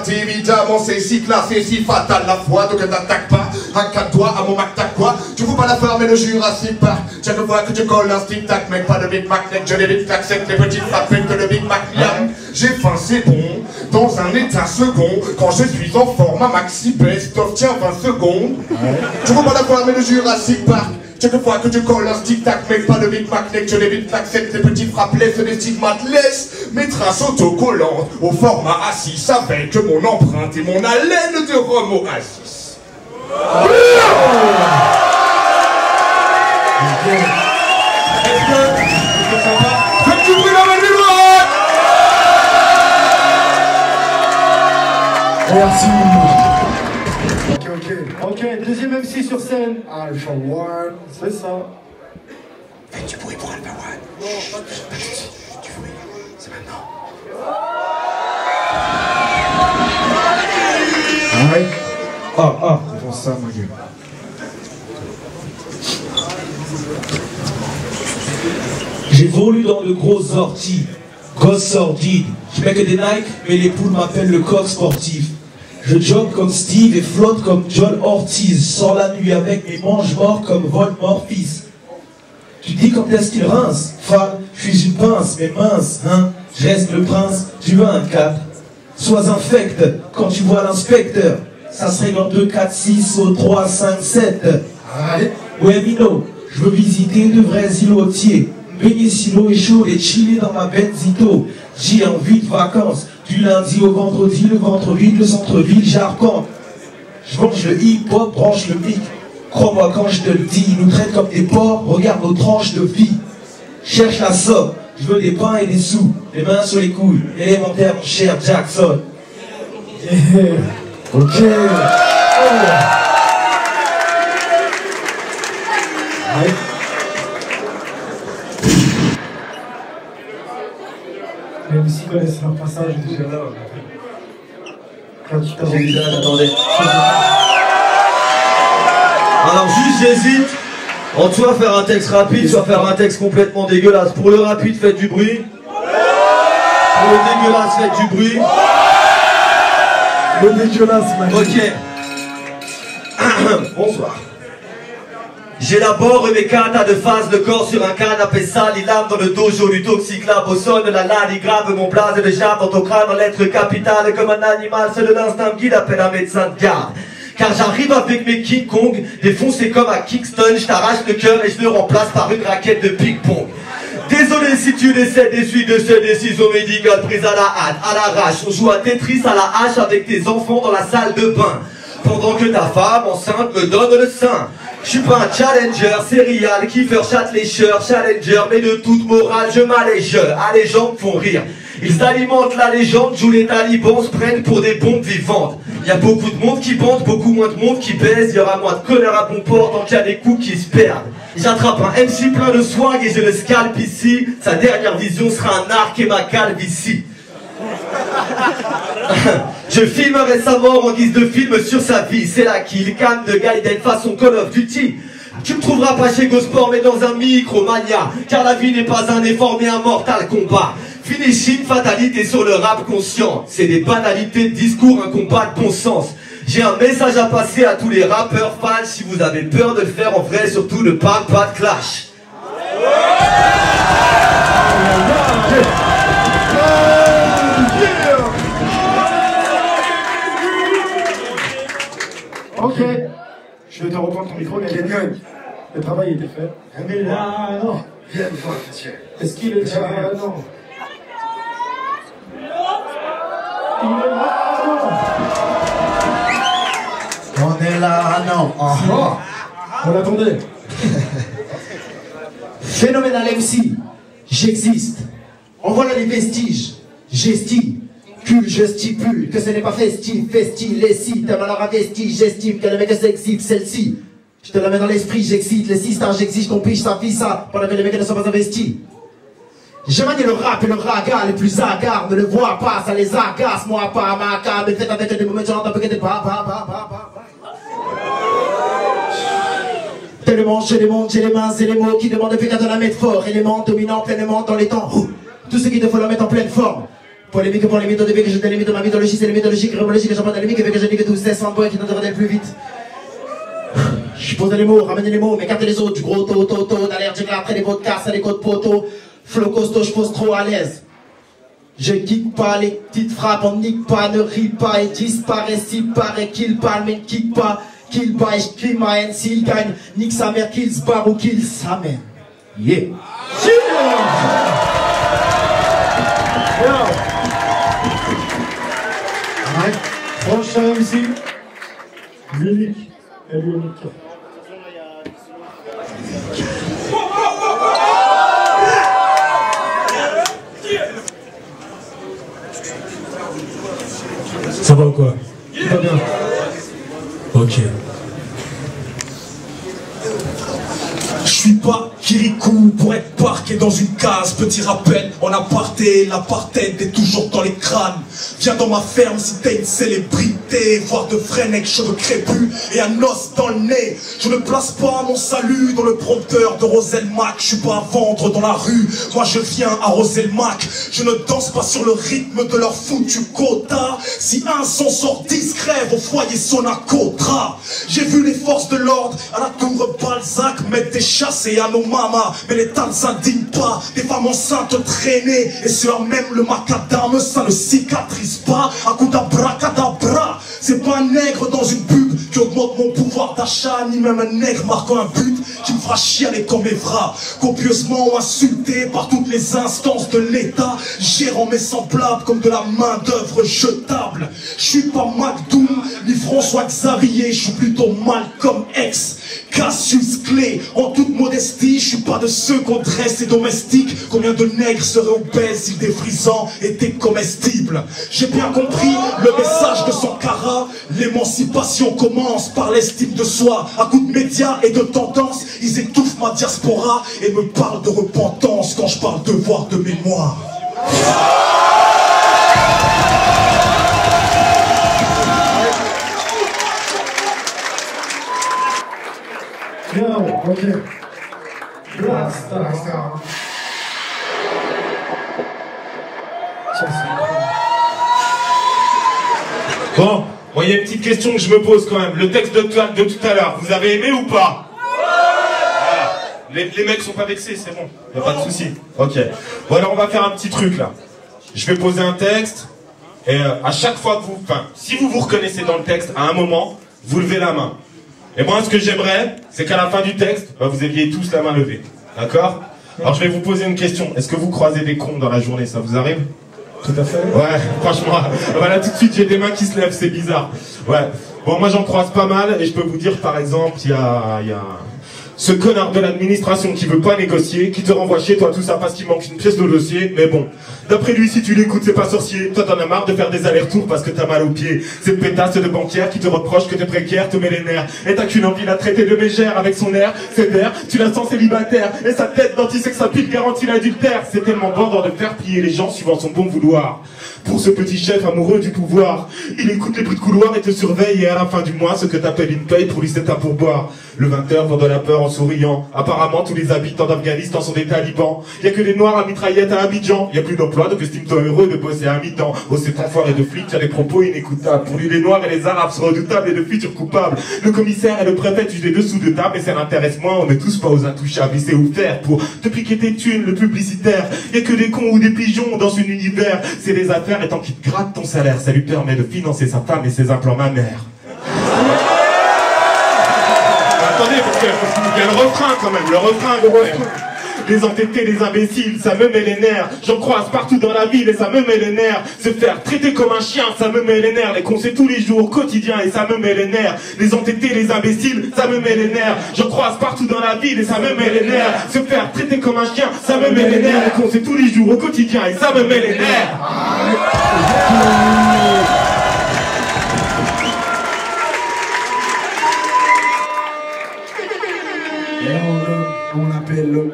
évidemment c'est si classe et si fatal la foi. Donc t'attaques pas, un 4 doigts à mon Mac, t'as quoi? Tu vois pas la forme et le Jurassic Park. Chaque fois que tu colles un stick tac, mec, pas de Big Mac, mec, je les Big Tac, c'est les petites frappes que le Big Mac, miam. J'ai faim, c'est bon, dans un état second. Quand je suis en forme, un maxi best-of, tiens 20 secondes. Tu vois pas la forme et le Jurassic Park. Chaque fois que tu colles un stick-tac, mec, pas de Big Mac, mec, je les Big Tac, c'est les petits frappes, laisse des stigmates, laisse mes traces autocollantes au format A6 avec mon empreinte et mon haleine de rhum au A6. Est-ce que ça va? Faites du bruit dans la ville. Merci. Ok, deuxième MC sur scène. Alpha One. C'est ça. Faites du bruit pour Alpha One. Non, pas du bruit. C'est maintenant. ça, ma gueule. J'évolue dans de grosses orties, gosse sordide. Je mets que des Nike, mais les poules m'appellent le coq sportif. Je jogue comme Steve et flotte comme John Ortiz. Sors la nuit avec mes manches morts comme Voldemort fils. Tu dis quand est-ce qu'il rince? Fan, je suis une pince, mais mince, hein. Je reste le prince du 24. Sois infect quand tu vois l'inspecteur. Ça serait dans 2, 4, 6 au 3, 5, 7. Ouais, Mino, je veux visiter de vrais îlotiers. Baigner silo et chaud et chiller dans ma benzito. J'ai envie de vacances. Du lundi au vendredi, le ventre vide, le centre-ville, j'arpente. Je mange le hip-hop, branche le mic. Crois-moi quand je te le dis, ils nous traitent comme des porcs, regarde nos tranches de vie. Cherche la somme, je veux des pains et des sous, les mains sur les couilles, élémentaire, mon cher Jackson. Ok. Ouais. Les MC connaissent leur passage déjà là. Attendez. Alors juste j'hésite entre soit faire un texte rapide, soit faire un texte complètement dégueulasse. Pour le rapide, faites du bruit. Pour le dégueulasse, faites du bruit. Le dégueulasse, man. Ok. Bonsoir. J'élabore mes katas de phase, le corps sur un canapé sale, il lame dans le dojo du toxique lab, au sol de la lane, il grave mon blaze de jab dans ton crâne en lettres capitales, comme un animal, seul l'instinct me guide, appelle un médecin de garde. Car j'arrive avec mes King Kong, défoncé comme à Kingston, je t'arrache le cœur et je le remplace par une raquette de ping-pong. Désolé si tu décèdes des suites de ces décisions médicales prises à la hâte, à l'arrache. On joue à Tetris à la hache avec tes enfants dans la salle de bain. Pendant que ta femme enceinte me donne le sein. Je suis pas un challenger, serial, kiffer, châtelécheur, challenger, mais de toute morale, je m'allège. Ah, les gens me font rire. Ils alimentent la légende, où les talibans se prennent pour des bombes vivantes. Il y a beaucoup de monde qui bande, beaucoup moins de monde qui baise. Il y aura moins de connards à bon port tant qu'il y a des coups qui se perdent. J'attrape un MC plein de swag et je le scalpe ici. Sa dernière vision sera un arc et ma calvitie. Je filmerai sa mort en guise de film sur sa vie. C'est la kill cam de Gaiden façon Call of Duty. Tu me trouveras pas chez Gosport mais dans un micromania. Car la vie n'est pas un effort mais un mortal combat. Finishing, fatalité sur le rap conscient. C'est des banalités de discours, un combat de bon sens. J'ai un message à passer à tous les rappeurs fans. Si vous avez peur de le faire en vrai, surtout ne parle pas de clash. Ok, je vais te reprendre ton micro, mais le travail était fait. Mais là, non. Viens me voir, monsieur. Est-ce qu'il est déjà là? Non. Il est là, non. On est là, non. On l'attendait. Phénoménal MC, j'existe. On voit là les vestiges, j'estime. Je stipule que ce n'est pas festif, lessive, t'as malheur investi, j'estime que le mec est sexy, celle-ci. Je te la mets dans l'esprit, j'excite, les 6 stars, j'exige qu'on piche sa fille, ça, pendant que les mecs ne sont pas investis. Je manie le rap et le raga, les plus hagards ne le voient pas, ça les agace, moi pas ma cam, mais faites avec des moments, j'entends que t'es pas. Tellement j'ai les mondes, j'ai les mains et les mots qui demandent depuis qu'à de la mettre fort, élément dominant pleinement dans les temps, tout ce qui te faut le mettre en pleine forme. Polémique pour les mythes au début que je délimite de ma mythologie, c'est les mythologies révolution que j'en parle d'alimique et que je dis que tous ces 100 boys qui t'entendent plus vite. Je pose les mots, ramenez les mots, m'écartez les autres, du gros toto, d'allergique après les podcasts, les côtes poteaux, flow costaud, je pose trop à l'aise. Je kick pas les petites frappes, on nique pas, ne rit pas et disparaît, s'il paraît qu'il parle, mais ne kick pas, kill pas et je crie ma haine, s'il gagne, nique sa mère, qu'il se barre ou qu'il s'amène. Yeah. Ouais. Prochain MC, l'unique et l'unique. Ça va ou quoi? Tout va bien. Ok. Je suis pas Kirikou pour être parqué dans une case. Petit rappel, en aparté, l'apartheid est toujours dans les crânes. Viens dans ma ferme si t'es une célébrité. cité, voir de vrais mecs, cheveux crépus et un os dans le nez. Je ne place pas mon salut dans le prompteur de Roselle Mac. Je suis pas à vendre dans la rue, moi je viens arroser le Mac. Je ne danse pas sur le rythme de leur foutu quota. Si un son sort discret, vos foyers sonnent à Cotra. J'ai vu les forces de l'ordre à la tour Balzac mettre des chassés à nos mamas, mais les tas ne s'indignent pas. Des femmes enceintes traînées, et sur même le macadam, ça ne cicatrise pas à coup d'abracadabra. C'est pas un nègre dans une pub qui augmente mon pouvoir d'achat, ni même un nègre marquant un but qui me fera chialer comme Evra. Copieusement insulté par toutes les instances de l'État, gérant mes semblables comme de la main d'œuvre jetable. Je suis pas McDoom, ni François Xavier, je suis plutôt Malcolm X, Cassius Clay. En toute modestie, je suis pas de ceux qu'on dresse et domestiques. Combien de nègres seraient obèses si des frisants étaient comestibles? J'ai bien compris le message de Sankara. L'émancipation commence par l'estime de soi. À coups de médias et de tendances, ils étouffent ma diaspora et me parlent de repentance quand je parle de devoir de mémoire. Yo, ok. Blackstar. Bon, il y a une petite question que je me pose quand même. Le texte de tout à l'heure, vous avez aimé ou pas? Les mecs sont pas vexés, c'est bon. Y a pas de souci. Ok. Bon alors on va faire un petit truc là. Je vais poser un texte et à chaque fois que vous, si vous vous reconnaissez dans le texte, à un moment, vous levez la main. Et moi ce que j'aimerais, c'est qu'à la fin du texte, vous aviez tous la main levée. D'accord? Alors je vais vous poser une question. Est-ce que vous croisez des cons dans la journée? Ça vous arrive? Tout à fait. Ouais, franchement, voilà, tout de suite j'ai des mains qui se lèvent, c'est bizarre. Ouais. Bon, moi j'en croise pas mal et je peux vous dire par exemple, il y a ce connard de l'administration qui veut pas négocier, qui te renvoie chez toi tout ça parce qu'il manque une pièce de dossier, mais bon, d'après lui si tu l'écoutes c'est pas sorcier, toi t'en as marre de faire des allers-retours parce que t'as mal aux pieds, cette pétasse de banquière qui te reproche que t'es précaire, te met les nerfs, et t'as qu'une envie la traiter de mégère avec son air, sévère, tu la sens célibataire, et sa tête dentiste que sa pile garantit l'adultère, c'est tellement bandant de faire plier les gens suivant son bon vouloir. Pour ce petit chef amoureux du pouvoir, il écoute les bruits de couloir et te surveille, et à la fin du mois, ce que t'appelles une paye, pour lui c'est un pourboire. Le 20h vend de la peur en souriant. Apparemment, tous les habitants d'Afghanistan sont des talibans. Y a que des noirs à mitraillettes à Abidjan. Y a plus d'emploi, donc estime-toi heureux de bosser à mi-temps. Oh, cet enfoiré de flic, tu as des propos inécoutables. Pour lui, les noirs et les arabes sont redoutables et de futurs coupables. Le commissaire et le préfet tuent des dessous de table, et ça l'intéresse moins, on n'est tous pas aux intouchables. Il sait où faire pour te piquer tes thunes, le publicitaire. Y a que des cons ou des pigeons dans un univers. C'est les affaires, et tant qu'il te gratte ton salaire, ça lui permet de financer sa femme et ses implants mammaires. Attendez, parce qu'il y a le refrain quand même, le refrain. Les entêtés, les imbéciles, ça me met les nerfs. J'en croise partout dans la ville et ça me met les nerfs. Se faire traiter comme un chien, ça me met les nerfs. Les cons c'est tous les jours, quotidien, et ça me met les nerfs. Les entêtés, les imbéciles, ça me met les nerfs. J'en croise partout dans la ville et ça me met les nerfs. Se faire traiter comme un chien, ça me met les nerfs. Les cons c'est tous les jours, au quotidien, et ça me met les nerfs.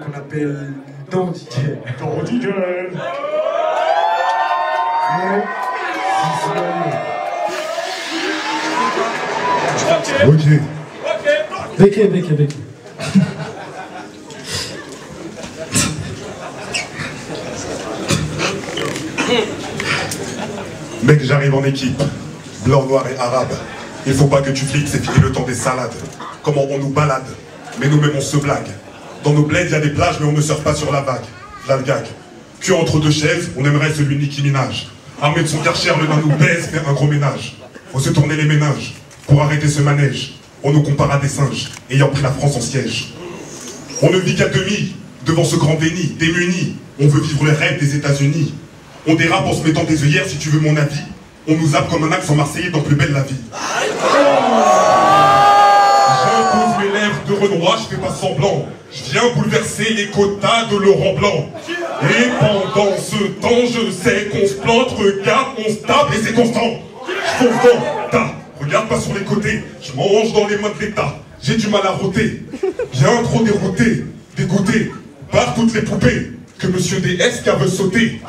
Qu'on appelle Dandigel. Dandigel. Ok. Béquet. Mec, j'arrive en équipe. Blanc, noir et arabe. Il faut pas que tu fliques, c'est fini le temps des salades. Comment on nous balade, mais nous-mêmes on se blague. Dans nos bleds, il y a des plages, mais on ne surfe pas sur la vague. Là, le gag. Cul entre deux chaises, on aimerait celui de Nicki Minaj. Armé de son karcher, le nain nous baise, fait un gros ménage. Faut se tourner les ménages pour arrêter ce manège. On nous compare à des singes, ayant pris la France en siège. On ne vit qu'à demi, devant ce grand déni, démunis. On veut vivre les rêves des États-Unis. On dérape en se mettant des œillères, si tu veux mon avis. On nous zappe comme un accent marseillais dans Plus belle la vie. J'impose mes lèvres de Renoir, je fais pas semblant. Je viens bouleverser les quotas de Laurent Blanc. Et pendant ce temps, je sais qu'on se plante, regarde, on se tape et c'est constant. Je fonce dans, regarde pas sur les côtés, je mange dans les mains de l'État. J'ai du mal à rôter, bien trop dérouté, dégoûté par toutes les poupées que Monsieur DS veut sauter.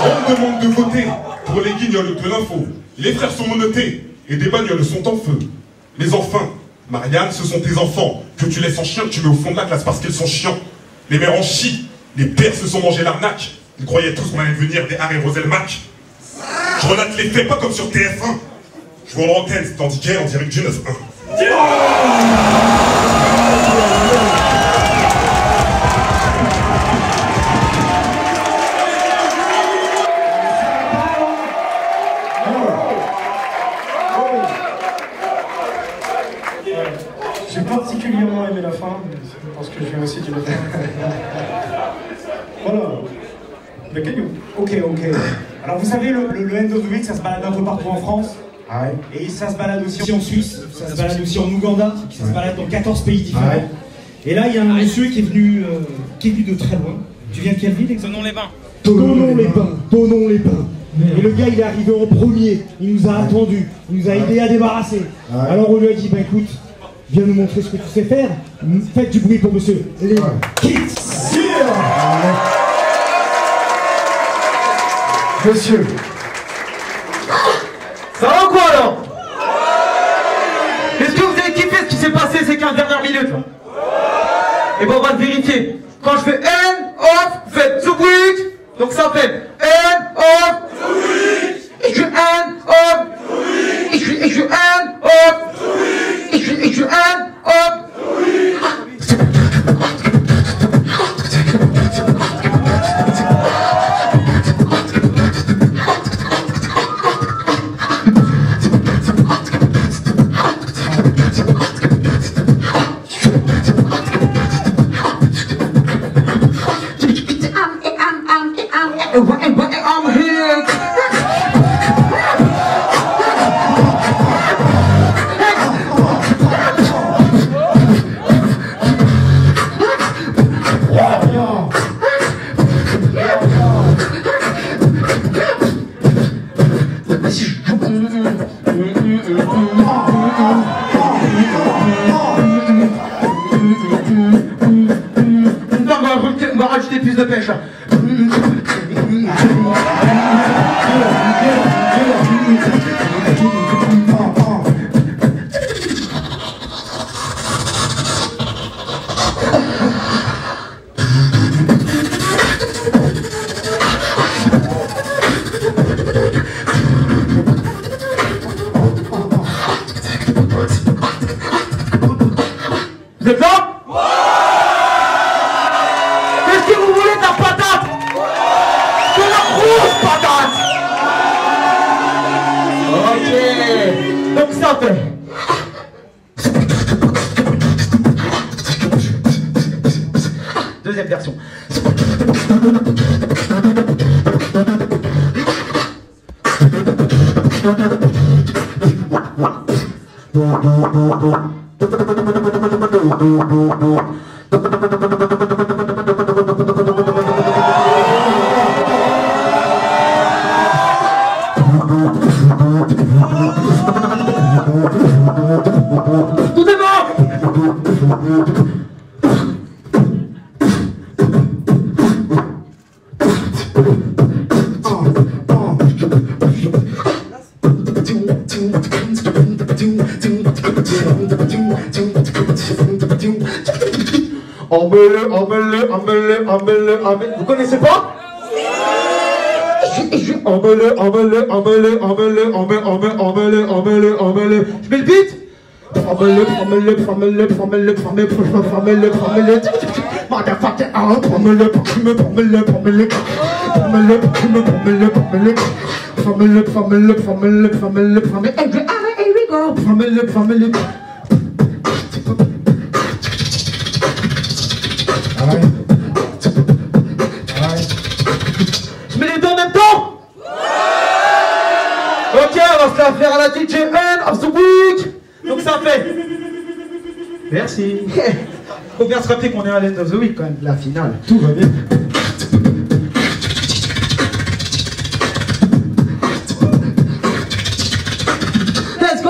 On me demande de voter pour les guignols de l'info. Les frères sont menottés et des bagnoles sont en feu. Mais enfin, Marianne, ce sont tes enfants que tu laisses en chien, que tu mets au fond de la classe parce qu'ils sont chiants. Les mères en chient, les pères se sont mangés l'arnaque. Ils croyaient tous qu'on allait devenir des Harry Roselmack. Je relate les faits, pas comme sur TF1. Je vois l'antenne, tandis qu'elle en direct du 9-1. J'ai particulièrement aimé la fin, parce que je viens aussi du matin. Voilà. Le caillou. Ok. Alors vous savez, le End of the Week, ça se balade un peu partout en France. Ouais. Et ça se balade aussi en Suisse, ça se balade aussi en Ouganda, ça se balade dans 14 pays différents. Ouais. Et là, il y a un monsieur qui est venu de très loin. Tu viens de quelle ville exactement? Thonon-les-Bains. Thonon-les-Bains. Et le gars, il est arrivé en premier. Il nous a attendus. Il nous a aidé à débarrasser. Ouais. Alors on lui a dit, bah écoute, viens nous montrer ce que tu sais faire. Faites du bruit pour monsieur. Les Kids. Monsieur. Ça va ou quoi alors? Est-ce que vous avez kiffé ce qui s'est passé ces 15 dernières minutes là? Et bon, on va le vérifier. Quand je fais End of, faites the week. Donc ça fait End of the week. Ich will End of the week. Ich will End of the week. Ich will End of the week. I'm here. On va rajouter plus de pêche. Vous êtes là? Qu'est-ce que vous voulez de la patate? De la grosse patate. Ok. Donc ça fait. Deuxième version. Tout est mort. Vous connaissez pas? Je mets le beat. Je mets les deux en même temps. Ok, on va se la faire à la DJ End of the Week. Donc ça fait. Merci. Faut bien se rappeler qu'on est à l'End of the Week quand même, la finale. Tout va bien. Let's go.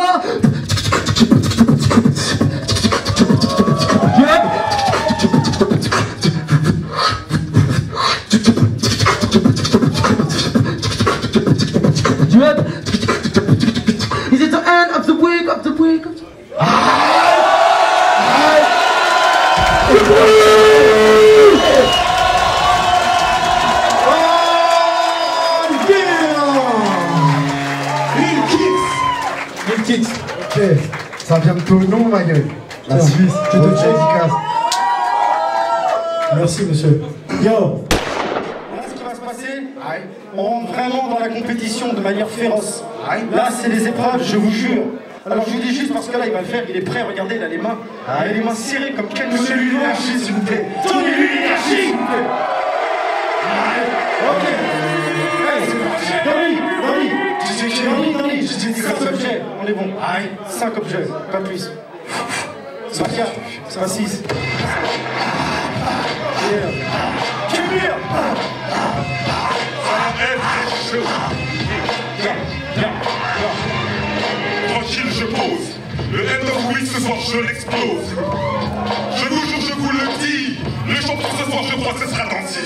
Ok, ça vient de Tonon, ma gueule. La Suisse, tu te efficace. Merci, monsieur. Yo! Là, ce qui va se passer, on rentre vraiment dans la compétition de manière féroce. Là, c'est les épreuves, je vous jure. Alors, je vous dis juste parce que là, il va le faire, il est prêt, regardez, il a les mains. Il a les mains serrées comme Ken de l'énergie, s'il vous plaît. Donnez-lui l'énergie, s'il vous plaît. Ok. Allez, c'est parti. Donny, je t'ai dit 5 objets, on est bon. 5 objets, pas plus. C'est pas 4, c'est pas 6. Tranquille, je pose. Le end of week ce soir, je l'explose. Je vous jure, je vous le dis. Le champion ce soir, je crois que ce sera Dancy.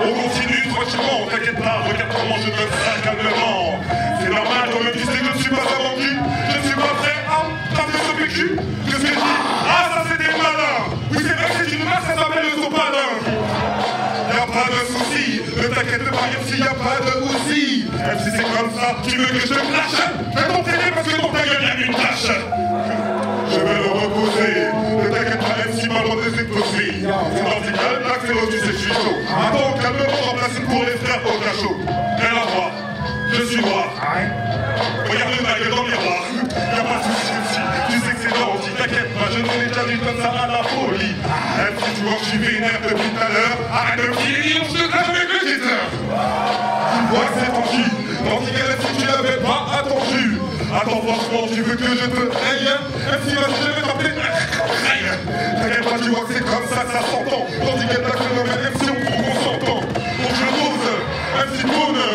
On continue tranquillement, t'inquiète pas, regarde comment je donne ça calmement. C'est normal, toi-même tu sais que je ne suis pas un vendu. Je ne suis pas prêt à taper ce PQ. Qu'est-ce que je dis? Ah, ça c'était malin. Oui, c'est vrai que c'est une masse, ça s'appelle le sopalin. Y'a pas de soucis, ne t'inquiète pas, même s'il y a pas de soucis. Même si c'est comme ça, tu veux que je te lâche. Fais ton télé parce que dans ta gueule y'a une tâche. Je vais le reposer, ne t'inquiète pas, même si ma bande est explosée. C'est vertical, black féroce, tu sais, je suis chaud. Attends, calmement, remplace pour les frères au cachot. Rien à voir, je suis noir. Regarde ma gueule dans le miroir. Y'a pas de soucis, tu sais que c'est gentil. T'inquiète pas, je n'en ai déjà vu comme ça à la folie. Même si tu vois que je suis vénère depuis tout à l'heure, arrête de me crier, on se crache avec le guitare. Tu vois que c'est tranquille, tandis qu'elle si tu l'avais pas attendu. Attends, franchement, tu veux que je te raye? Même si je vais t'appeler raye. T'inquiète pas, tu vois que c'est comme ça que ça s'entend. Tandis qu'elle t'a phénomène, même si on s'entend. Donc je pose, même si tourne.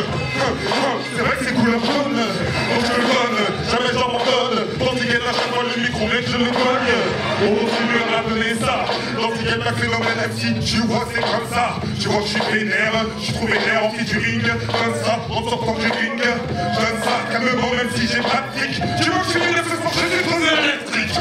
C'est vrai que c'est couleur jaune. Donc je le donne, jamais j'abandonne. Tandis qu'elle à chaque fois le micro, mec, je le cogne. On continue à donner ça. Tandis qu'elle t'a phénomène, même si tu vois que c'est comme ça. Tu vois que je suis vénère, je suis trop vénère en featuring. Comme ça, en sortant du ring. Je donne ça calmement, même si j'ai pas de fric. Tu vois que je suis vénère ce soir, je suis trop électrique.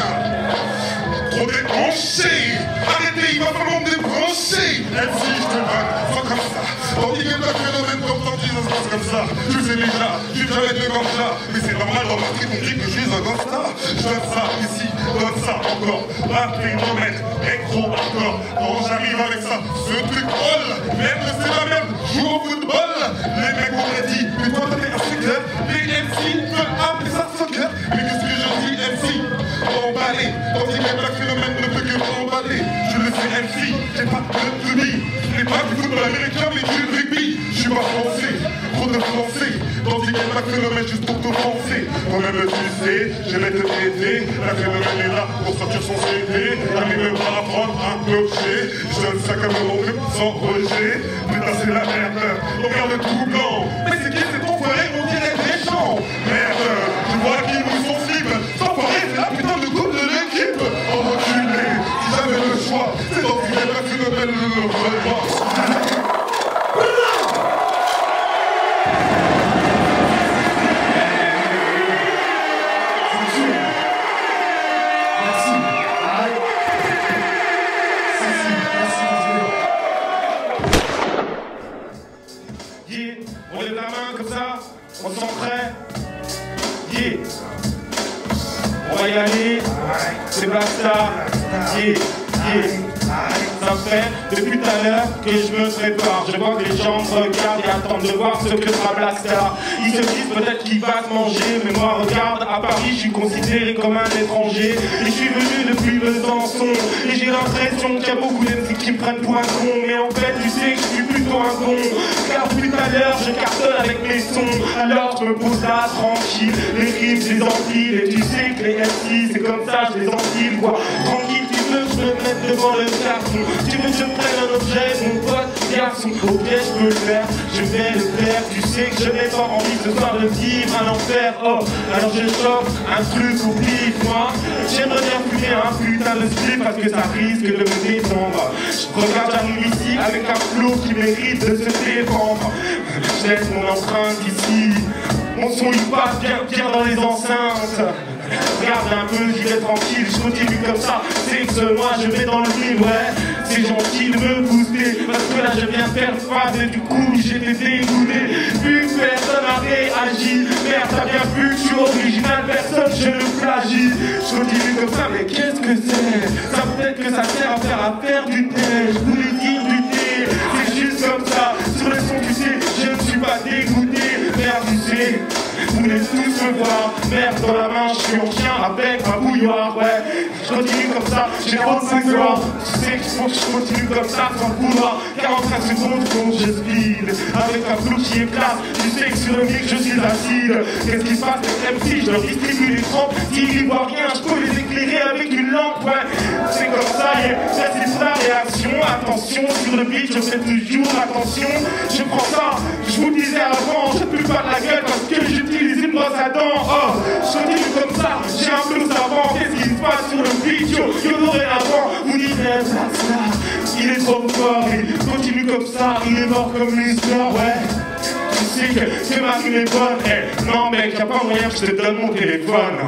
Trop débranché. Arrêtez, il va falloir me débrancher. Même si je te donne, soit comme ça. Tandis qu'elle t'a phénomène comme ça, ça se passe comme ça. Tu sais déjà, je suis jamais de comme ça. Mais c'est normal dans ma street, on dit que je suis un gangsta. Je donne ça ici, donne ça encore. Un phénomène, écro encore. Quand j'arrive avec ça, ce truc roll. Merde, c'est la merde, joue au football. Les mecs m'auraient dit, mais toi t'es un sucker. Les MC veulent appeler ça soccer. Mais qu'est-ce que je dis, MC? Emballé, tandis que le phénomène ne peut que m'emballer. Je le sais, MC, j'ai pas de rugby. Je n'ai pas du football américain, mais du rugby. Je suis pas français, trop de français. Tandis que le phénomène juste pour te penser. Toi-même tu sais, je vais te aider. La phénomène est là pour sortir son CD. N'arrive pas à prendre un objet. Je donne ça comme mon truc sans rejet. Putain c'est la merde, regarde tout blanc. Mais c'est qui cet enfoiré, on dirait des gens. Merde, tu vois qu'ils nous sont slip. Cet enfoiré c'est la putain de coupe de l'équipe. Oh reculé, si j'avais le choix, c'est dans ce qu'il y a la phénomène le repas. On lève la main comme ça, on se sent prêt. Yeah. On va y aller. C'est Blackstar. Yeah. Ça fait depuis tout à l'heure que je me prépare. Je vois que les gens me regardent et attendent de voir ce que sera Blackstar. Ils se disent peut-être qu'il va se manger, mais moi regarde, à Paris je suis considéré comme un étranger. Et je suis venu depuis Besançon. Et j'ai l'impression qu'il y a beaucoup d'MC qui me prennent pour un con. Mais en fait tu sais que je suis plutôt un con. Car depuis tout à l'heure je cartonne avec mes sons. Alors je me pose là tranquille. Les rimes je les empile. Et tu sais que les MC c'est comme ça, je les empile quoi. Tranquille, tu veux que je me mette devant le carton. Tu veux que je prenne un objet, mon pote garçon. Ok, je peux le faire, je vais le faire. Tu sais que je n'ai pas envie ce soir de vivre un enfer. Oh, alors je chope un truc au pif, moi. J'aimerais bien fumer un putain de slip parce que ça risque de me détendre. Je regarde, j'arrive ici avec un flow qui mérite de se défendre. Je laisse mon empreinte ici. Mon son il passe bien dans les enceintes. Regarde un peu, j'y vais tranquille, je continue comme ça. C'est que moi je vais dans le mille, ouais. C'est gentil de me booster, parce que là je viens de faire phase et du coup j'étais dégoûté. Vu que personne n'a réagi, merde t'as bien vu que je suis original, personne je le plagie. Je continue comme ça, mais qu'est-ce que c'est? Ça peut-être que ça sert à faire du thé, je voulais dire du thé. C'est juste comme ça, sur le son tu sais, je ne suis pas dégoûté. Merde tu sais, vous voulez tous me voir. Merde dans la main, je suis en chien avec ma bouilloire, ouais. Je continue comme ça, j'ai 35 ans. Tu sais que je continue comme ça sans vouloir. 45 secondes, quand je speed avec un flou qui est classe. Tu sais que sur le mic je suis acide. Qu'est-ce qui se passe avec MC? Je leur distribue les trompes. S'ils n'y voient rien, je peux les éclairer avec une lampe, ouais. C'est comme ça, c'est la réaction. Attention, sur le beat, je fais toujours attention. Je prends ça, je vous disais avant, je ne plus pas de la gueule parce que j'utilise une brosse à dents. Oh, je continue comme ça, j'ai un flow savant. Qu'est-ce qui se passe sur le beat? Yo dorénavant, vous dites Blackstar, il est trop fort, il continue comme ça, il est mort comme l'histoire, ouais. Tu sais que ma rime est bonne, hey, non mec, y'a pas moyen que je te donne mon téléphone.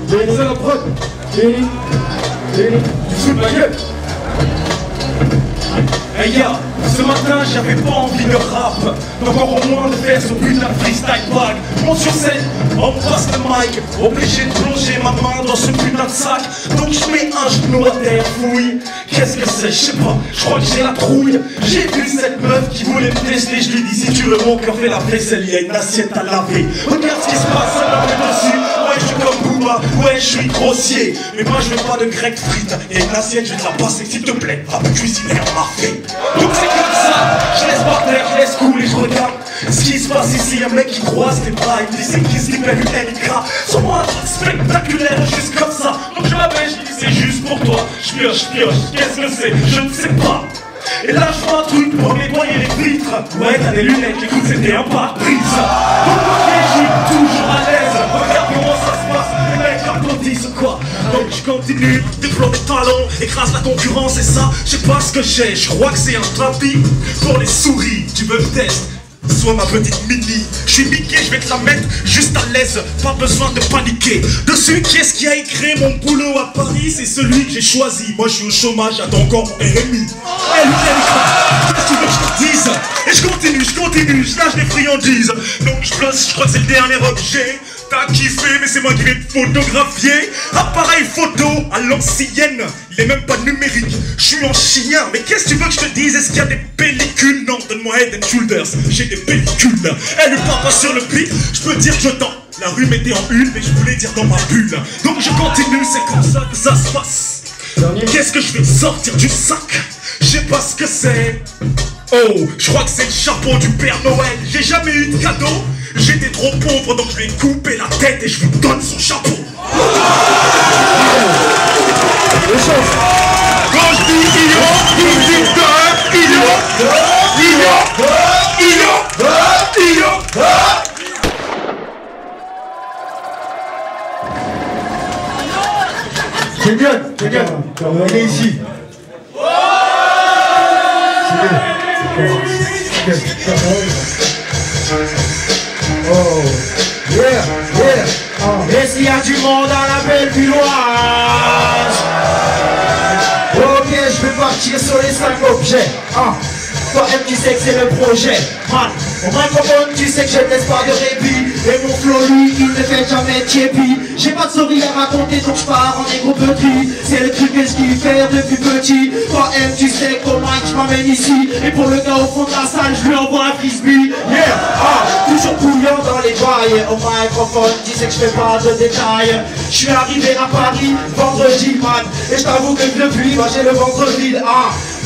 C'est la prod. Tu fous de ma gueule. Hey ya, ce matin j'avais pas envie de rap, encore au moins de faire ce putain de freestyle bag. Monte sur scène, on passe le mic, obligé de plonger ma main dans ce putain de sac. Donc je mets un genou à terre, fouille. Qu'est-ce que c'est? Je sais pas, je crois que j'ai la trouille. J'ai vu cette meuf qui voulait me tester, je lui dis si tu veux mon cœur fais la vaisselle, il y a une assiette à laver. Regarde ce qui se passe, ça m'a fait dessus. Ouais je suis comme Booba, ouais je suis grossier. Mais moi je veux pas de grec frites, et une assiette je vais te la passer s'il te plaît. Ah mais cuisiner en marqué. Donc c'est comme ça, je laisse par terre, je laisse couler, je regarde ce qui se passe ici, un mec qui croise les bras, il me dit c'est qui se libère une LK. Sur moi, spectaculaire, juste comme ça. Donc je m'appelle, je dis c'est juste pour toi. Je pioche, qu'est-ce que c'est? Je ne sais pas. Et là je vois un truc pour nettoyer les vitres. Ouais t'as des lunettes, écoute c'était un pare-brise. Donc ok je suis toujours à l'aise. Regarde comment ça se passe, les mecs applaudissent quoi. Donc je continue, déploie mes talons, écrase la concurrence et ça, je sais pas ce que j'ai. Je crois que c'est un tapis pour les souris. Tu veux me tester? Sois ma petite mini, je suis Mickey, je vais te la mettre juste à l'aise, pas besoin de paniquer. Dessus, qui est-ce qui a écrit mon boulot à Paris? C'est celui que j'ai choisi. Moi je suis au chômage, j'attends encore mon RMI. Qu'est-ce que tu veux que je te dise? Et je continue, je lâche les friandises. Donc je place, je crois que c'est le dernier objet. T'as kiffé, mais c'est moi qui vais te photographier. Appareil photo à l'ancienne, il est même pas numérique. Je suis en chien, mais qu'est-ce que tu veux que je te dise? Est-ce qu'il y a des pellicules? Non, donne-moi Head and Shoulders, j'ai des pellicules. Elle part pas sur le beat, je peux dire que je tends. La rue m'était en une, mais je voulais dire dans ma bulle. Donc je continue, c'est comme ça que ça se passe. Qu'est-ce que je vais sortir du sac? Je sais pas ce que c'est. Oh, je crois que c'est le chapeau du Père Noël. J'ai jamais eu de cadeau. J'étais trop pauvre, donc je vais couper la tête et je vous donne son chapeau. Quand je dis C'est bien, il est ici. Oh, yeah. Et s'il y a du monde à la belle Villoise, ok, je vais partir sur les 5 objets. Toi-même tu sais que c'est le projet. Man, au microphone tu sais que je ne laisse pas de répit. Et mon flow lui il ne fait jamais tiépi. J'ai pas de souris à raconter donc je pars en négro petit. C'est le truc que je kiffe faire depuis petit. Toi-même tu sais qu'au mic je m'amène ici. Et pour le gars au fond de la salle je lui envoie un frisbee. Yeah, toujours bouillant dans les bails. Au microphone tu sais que je fais pas de détails. Je suis arrivé à Paris vendredi man. Et je t'avoue que depuis moi j'ai le ventre vide.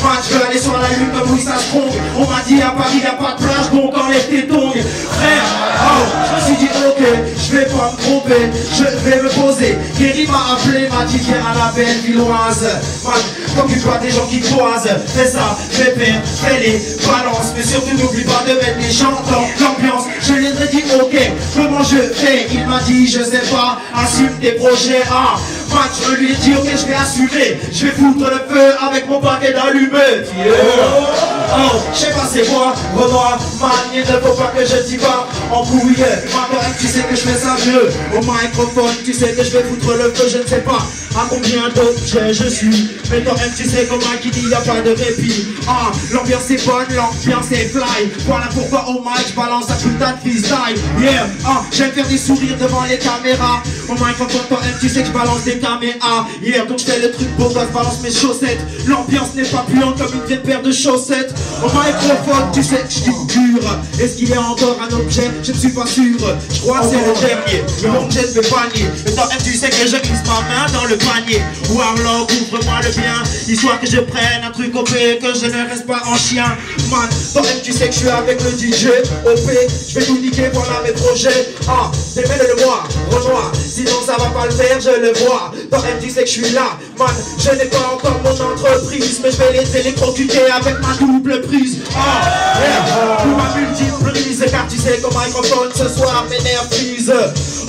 Moi je veux aller sur la lune comme Louis Armstrong. On m'a dit à Paris y'a pas de plage donc enlève tes tongs. Frère, oh, je me suis dit ok, je vais pas me tromper, je vais me poser. Guéry m'a appelé, m'a dit viens à la belle villoise. Man, t'occupe-toi des gens qui croisent. Fais ça, fais père, fais-les, balance. Mais surtout n'oublie pas de mettre les gens dans l'ambiance. Je lui ai dit ok, comment je fais? Il m'a dit je sais pas, assume tes projets. Ah, man, je lui ai dit ok, je vais assumer. Je vais foutre le feu avec mon paquet d'allumettes. Oh, je sais pas c'est moi, Renoir, man, il ne faut pas que je t'y va en bouille. Maintenant tu sais que je fais ça mieux. Au microphone, tu sais que je vais foutre le feu, je ne sais pas à combien d'objets je suis. Mais toi-même tu sais comment qui dit y'a pas de répit. Ah, l'ambiance est bonne, l'ambiance est fly. Voilà pourquoi au mic je balance un putain de freestyle. Yeah, ah, j'aime faire des sourires devant les caméras. Au microphone, toi-même tu sais que je balance des caméras. Yeah, donc je fais le truc beau, je balance mes chaussettes. L'ambiance n'est pas puante comme une vieille paire de chaussettes. Au microphone, tu sais que je suis dur. Est-ce qu'il y a encore un objet? Je ne suis pas sûr. Je crois que c'est le dernier. Donc je vais panier. Mais toi-même tu sais que je glisse ma main dans le panier. Warlock, ouvre-moi le bien, histoire que je prenne un truc OP, que je ne reste pas en chien. Man, toi-même tu sais que je suis avec le DJ OP, je vais tout niquer, voilà mes projets. Ah, démêle-le moi, Renoir, sinon ça va pas le faire, je le vois. Toi-même tu sais que je suis là, man, je n'ai pas encore mon entreprise, mais je vais les électrocuter avec ma double prise. Ah, yeah, pour ma multiple prise, car tu sais qu'au microphone ce soir m'énerve prise.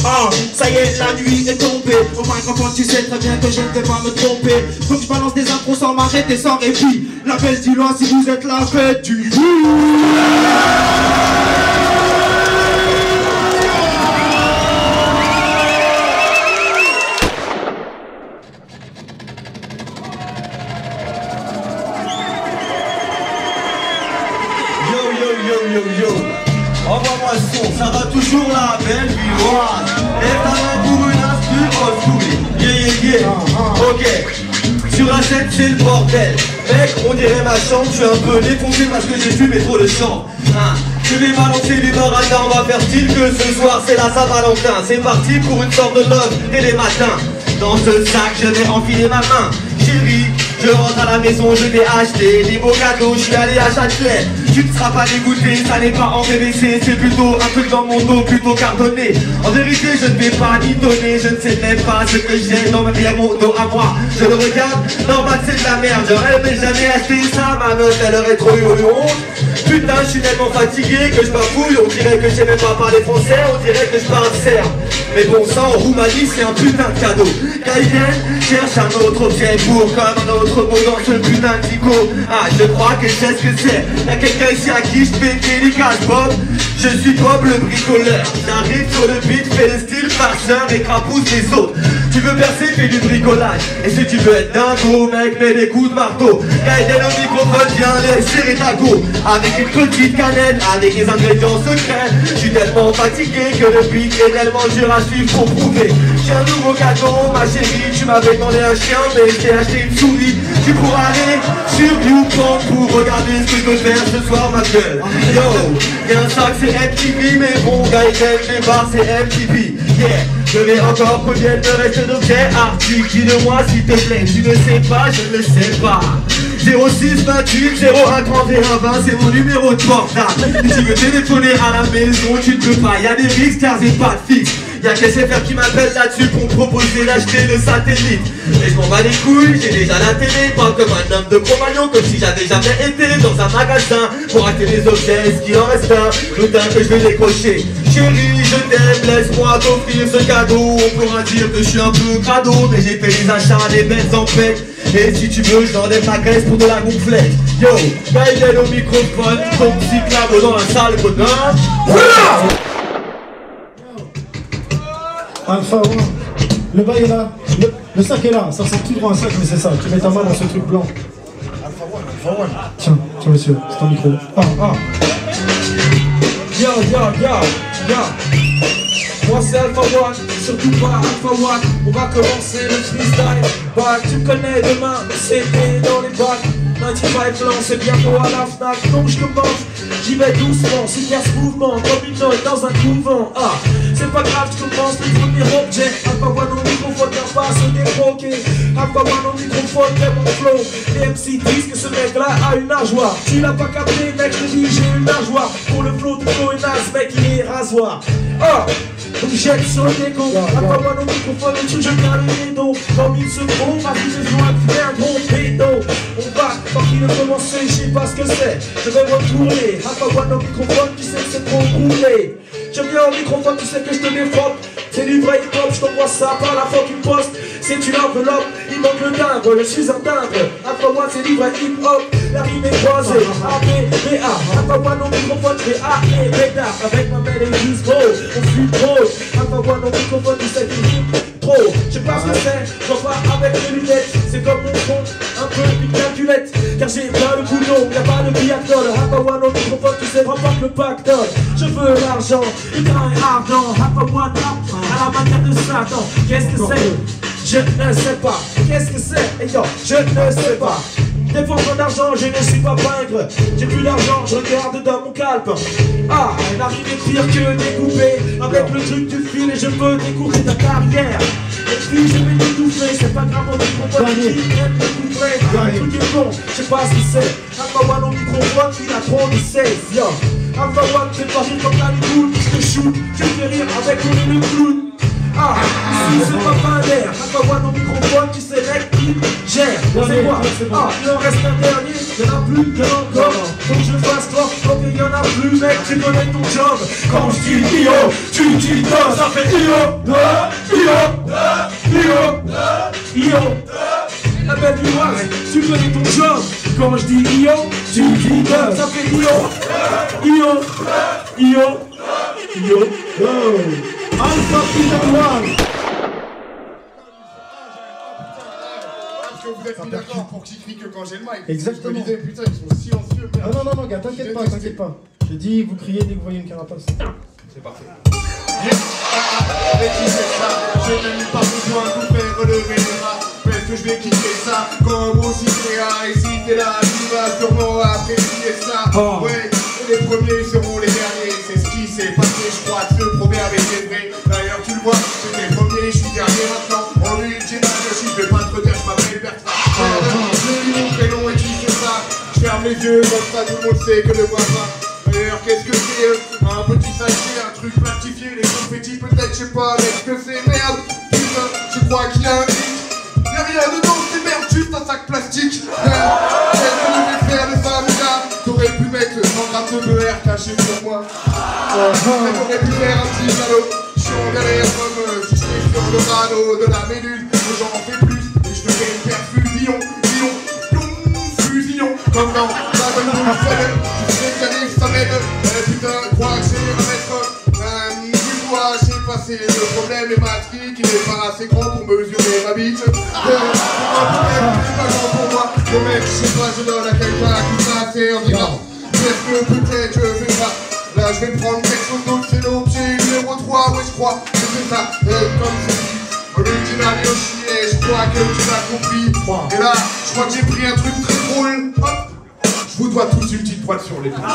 Ah, ça y est, la nuit est tombée. Au microphone tu sais très bien que je ne vais pas me tromper. Donc je balance des intros sans m'arrêter, sans répit. L'appel dit loin si vous êtes là, faites du bruit. Envoie-moi le son, ça va toujours la belle villoise. Et ta main pour une instru old school. Yeah, yeah, yeah. Ok, sur la scène c'est le bordel. Mec, on dirait ma chambre, je suis un peu défoncé parce que j'ai fumé trop de champ. Je vais balancer les baratins, on va faire style que ce soir c'est la Saint-Valentin. C'est parti pour une sorte de love dès les matins. Dans ce sac je vais enfiler ma main. Chérie, je rentre à la maison, je vais acheter des beaux cadeaux, je suis allé à Châtelet. Tu ne seras pas dégoûté, ça n'est pas en PVC, c'est plutôt un truc dans mon dos, plutôt cartonné. En vérité, je ne vais pas ni donner, je ne sais même pas ce que j'ai dans mon dos à moi. Je le regarde, normal c'est de la merde, j'aurais mais jamais acheté ça, ma meuf elle aurait trop eu honte. Putain, je suis tellement fatigué que je bafouille, on dirait que je sais même pas parler français, on dirait que je parle serbe. Mais bon sang, en Roumanie c'est un putain de cadeau. Kaiden cherche un autre objet pour comme un autre mot dans ce putain de dico. Ah, je crois que je sais ce que c'est. Y'a quelqu'un ici à qui je fais des casse Bob. Je suis Bob le bricoleur. J'arrive sur le beat, fais le style farceur et crapousse les autres. Tu veux percer, fais du bricolage. Et si tu veux être dingo, mec, mets des coups de marteau. Kaiden au microphone, viens les serrer ta go. Avec une petite canette, avec des ingrédients secrets. Je suis tellement fatigué que le beat est tellement dur à suivre pour prouver. J'ai un nouveau cadeau, ma chérie. Tu m'avais demandé un chien, mais je t'ai acheté une souris. Tu pourras aller sur YouPorn pour regarder ce que je peux faire ce soir, ma gueule. Yo, y'a un sac, c'est MTV, mais bon, Gaiden, les bars, c'est MTV. Yeah, je vais encore combien de reste d'objets. Article, dis-le-moi s'il te plaît. Tu ne sais pas, je ne sais pas. 06 28 01 31 20, c'est mon numéro de portable. Si tu veux téléphoner à la maison, tu ne peux pas. Y'a des risques car c'est pas de fixe. Y'a SFR qui m'appelle là-dessus pour me proposer d'acheter le satellite. Et je m'en bats les couilles, j'ai déjà la télé. Pas comme un homme de Cro-Magnon, comme si j'avais jamais été dans un magasin pour acheter des objets, est-ce qu'il en reste un? Putain que je vais décrocher. Chérie, je t'aime, laisse-moi t'offrir ce cadeau. On pourra dire que je suis un peu crado, mais j'ai fait les achats des belles emplettes. Et si tu veux, j'enlève ma graisse pour de la gonflette. Yo, Gaiden au microphone, ton petit claveau dans la salle, bonheur. Alpha One, le bail est là, le sac est là, ça ressemble tout droit à un sac, mais c'est ça, tu mets ta main dans ce truc blanc. Alpha One. Tiens, monsieur, c'est ton micro. Yo, moi c'est Alpha One, surtout pas Alpha One. On va commencer le freestyle. Bah tu me connais demain, c'était dans les bacs. 95 blanc, c'est bientôt à la FNAC. Donc je commence, j'y vais doucement, super ce mouvement, comme une note dans un couvent. Ah, C'est pas grave, je commence le premier objet. Alpha One au microphone, n'a pas se déroquer. Alpha One au microphone, c'est mon flow. Les MC disent que ce mec-là a une nageoire. Tu l'as pas capté, mec, je te dis j'ai une nageoire. Pour le flow de flow et naze, mec, il est rasoir. Oh! Donc jette sur le déco, Alpha One au microphone, le truc je garde les dos. Comme il se trouve, ma vie je joue un gros pédo. On va, tant qu'il a commencé, je sais pas ce que c'est. Je vais retourner, Alpha One au microphone, tu sais que c'est trop roulé. J'aime bien au microphone, tu sais que je te défroque. C'est du vrai hip-hop, je t'envoie ça par la fucking poste. C'est une enveloppe, il manque le timbre, je suis un timbre. Alpha One c'est du vrai hip-hop, la rime est croisée. A-B-B-A, Alpha One au microphone, je fais A-E-B-A. Avec ma mélodie gros, on fume trop. Alpha One au microphone, tu sais qu'il rime trop. Je sais pas ce que c'est, je vois pas avec les lunettes. C'est comme mon front, un peu une calculette. Car j'ai plein de boulot, y'a pas de biathlon. Alpha One au microphone, tu sais, remporte le pactole. Je veux l'argent, le temps est ardent. Alpha One à la manière de Satan. Qu'est-ce que c'est? Je ne sais pas. Qu'est-ce que c'est? Et yo, je ne sais pas. Défendre d'argent, je ne suis pas pingre. J'ai plus d'argent, je regarde dans mon calpe. Ah, la rime est pire que découper. Avec le truc du fil et je peux découper ta carrière. Et puis je vais t'étouffer, c'est pas grave, on microphone qui aime découvrir. Le truc est bon, je sais pas ce que c'est. Alpha One au microphone, il a trop de 16, yo. Alpha One, c'est pas rire comme la cool. Je te shoot, tu me fais rire avec le clown. Ah, ici c'est pas mal d'air. Alpha One au microphone, tu sais mec qui gère. C'est quoi? Ah, il en reste un dernier, y'en a plus, y'en a encore. Faut que je fasse trop, donc il y en a plus mec, tu connais ton job. Quand je dis Io, tu dis do, ça fait Io, Io. La belle du noir, tu connais ton job. Quand je dis Io, tu dis do, ça fait Io. Alpha Peter One. Vous êtes mis d'accord pour qu'ils crient que quand j'ai le mic. Exactement. Je me disais, putain, ils sont silencieux. Ah non, non, non, gars, t'inquiète pas, t'inquiète pas. Je dis, vous criez dès que vous voyez une carapace. C'est parfait. Je n'ai pas besoin de vous faire relever les bras. Parce que je vais quitter ça comme au cinéma. Et si t'es là, tu vas sûrement apprécier ça. Ouais, et les premiers seront les derniers. C'est ce qui s'est passé, je crois que ce proverbe est vrai. D'ailleurs, tu le vois, j'étais premier, je suis dernier maintenant. En ultime, je vais pas te redire, je m'appelle Bertrand. J'ai mon prénom et qui c'est ça. Je ferme les yeux, comme ça tout le monde sait que le voisin. D'ailleurs, qu'est-ce que c'est? Un petit sachet, un truc plastifié, les confettis peut-être, je sais pas, mais ce que c'est? Merde, putain, je crois qu'il y a un hic. Y'a rien dedans, c'est merde, juste un sac plastique. Qu'est-ce que je vais faire de ça, mon gars? T'aurais pu mettre 100 grammes de beurre caché pour moi. Mais t'aurais pu faire un petit galop. Je suis en galère comme si j'étais sur le radeau de la méduse. Mais j'en fais plus, et je te fais une perfusion. Fusion, comme dans la bonne boule seule. Tu sais que j'arrive, ça m'aide. Putain, crois que c'est un maître. Du doigt, j'ai passé le problème hématrique. Il est pas assez grand pour mesurer ma bite. C'est pas grand pour moi. Le mec, je sais pas, je donne à quelqu'un qui passe et on dira. Est-ce que peut-être je vais pas. Là, je vais prendre quelque chose d'autre, c'est l'objet numéro 3. Ouais, je crois que c'est ça. Comme c'est dit. Original Yoshi, et je crois que tu l'as compris. Et là, je crois que j'ai pris un truc très drôle. Hop, je vous dois tous une petite pointe sur les pieds. Mon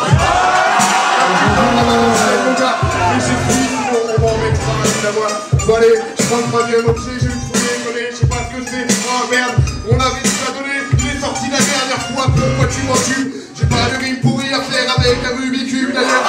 gars, mais j'ai fini, sinon on va en mettre un évidemment. Bon allez, je prends le troisième objet, j'ai eu le premier collé, je sais pas ce que c'est. Oh merde, on avait déjà donné, il est sorti la dernière fois, pourquoi tu m'en tues? J'ai pas de rime pourri à faire avec un Rubik's Cube d'ailleurs.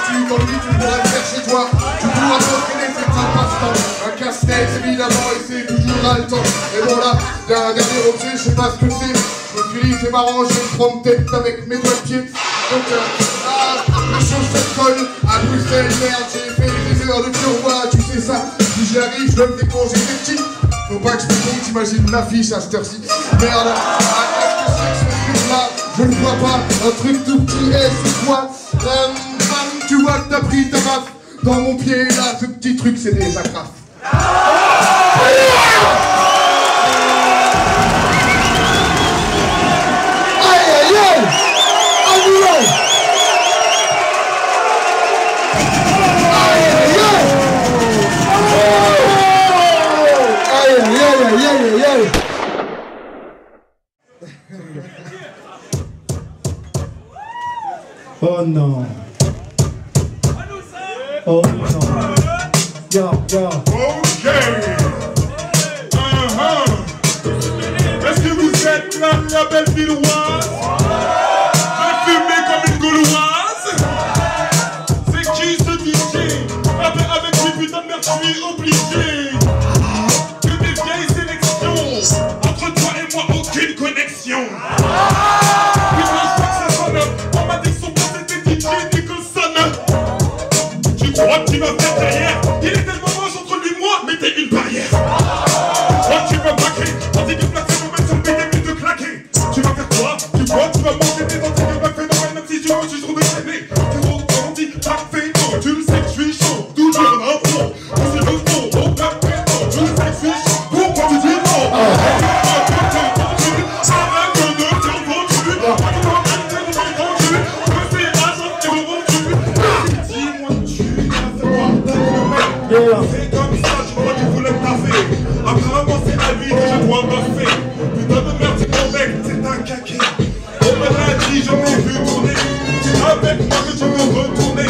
Tu t'ennuies, tu pourras le faire chez toi. Tu pourras t'entraîner, c'est un passe-temps. Un casse-tête évidemment et c'est toujours haletant. Et bon là, il y a un dernier objet, je sais pas ce que c'est. Je me suis dit c'est marrant, je vais me prendre tête avec mes doigts de pied. Donc les choses se collent à Bruxelles, merde, j'ai fait des heures de survoi, tu sais ça. Si j'y arrive, je me fais quand j'étais petit. Faut pas que je me trompe, t'imagines l'affiche à cette heure-ci. Merde, qu'est-ce que c'est que ce truc-là? Je ne vois pas, un truc tout petit, c'est quoi? Tu vois que t'as pris ta raf dans mon pied, là, ce petit truc, c'est déjà grave. Aïe aïe aïe! Aïe aïe! Aïe aïe aïe aïe aïe! Oh non. Oh non. Yo. Ok. Est-ce que vous êtes là, la belle villoise? Je vais fumer comme une gauloise. C'est qui ce DJ? Avec mes putains de merde, je suis obligé. Que des vieilles sélections. Entre toi et moi, aucune connexion. Putain, je crois que ça sonne. On m'a dit que son pote était DJ Nicholson. Tu crois que tu vas faire derrière? Il est tellement moche entre lui et moi, mais t'es une barrière. Toi tu vas braquer, tandis que placer mon mec sur le BD plus de claquer. Tu vas faire quoi? Tu vas manger des dents, tu vas phénomène, même si tu veux, tu trouves de traîner. Tu trouves qu'on dit, pas fait non, tu le sais que je suis chaud, toujours en info. Je suis le fond, au plat pétant, tu le sais que je suis chaud, pourquoi tu dis non? Arrête de te faire vendu, c'est comme ça, je crois qu'il voulait me taffer. Apparemment c'est à lui que je dois baffer. Putain de merde, c'est ton mec, c'est un caquet. On me l'a dit, je t'ai vu tourner. C'est avec moi que tu veux retourner.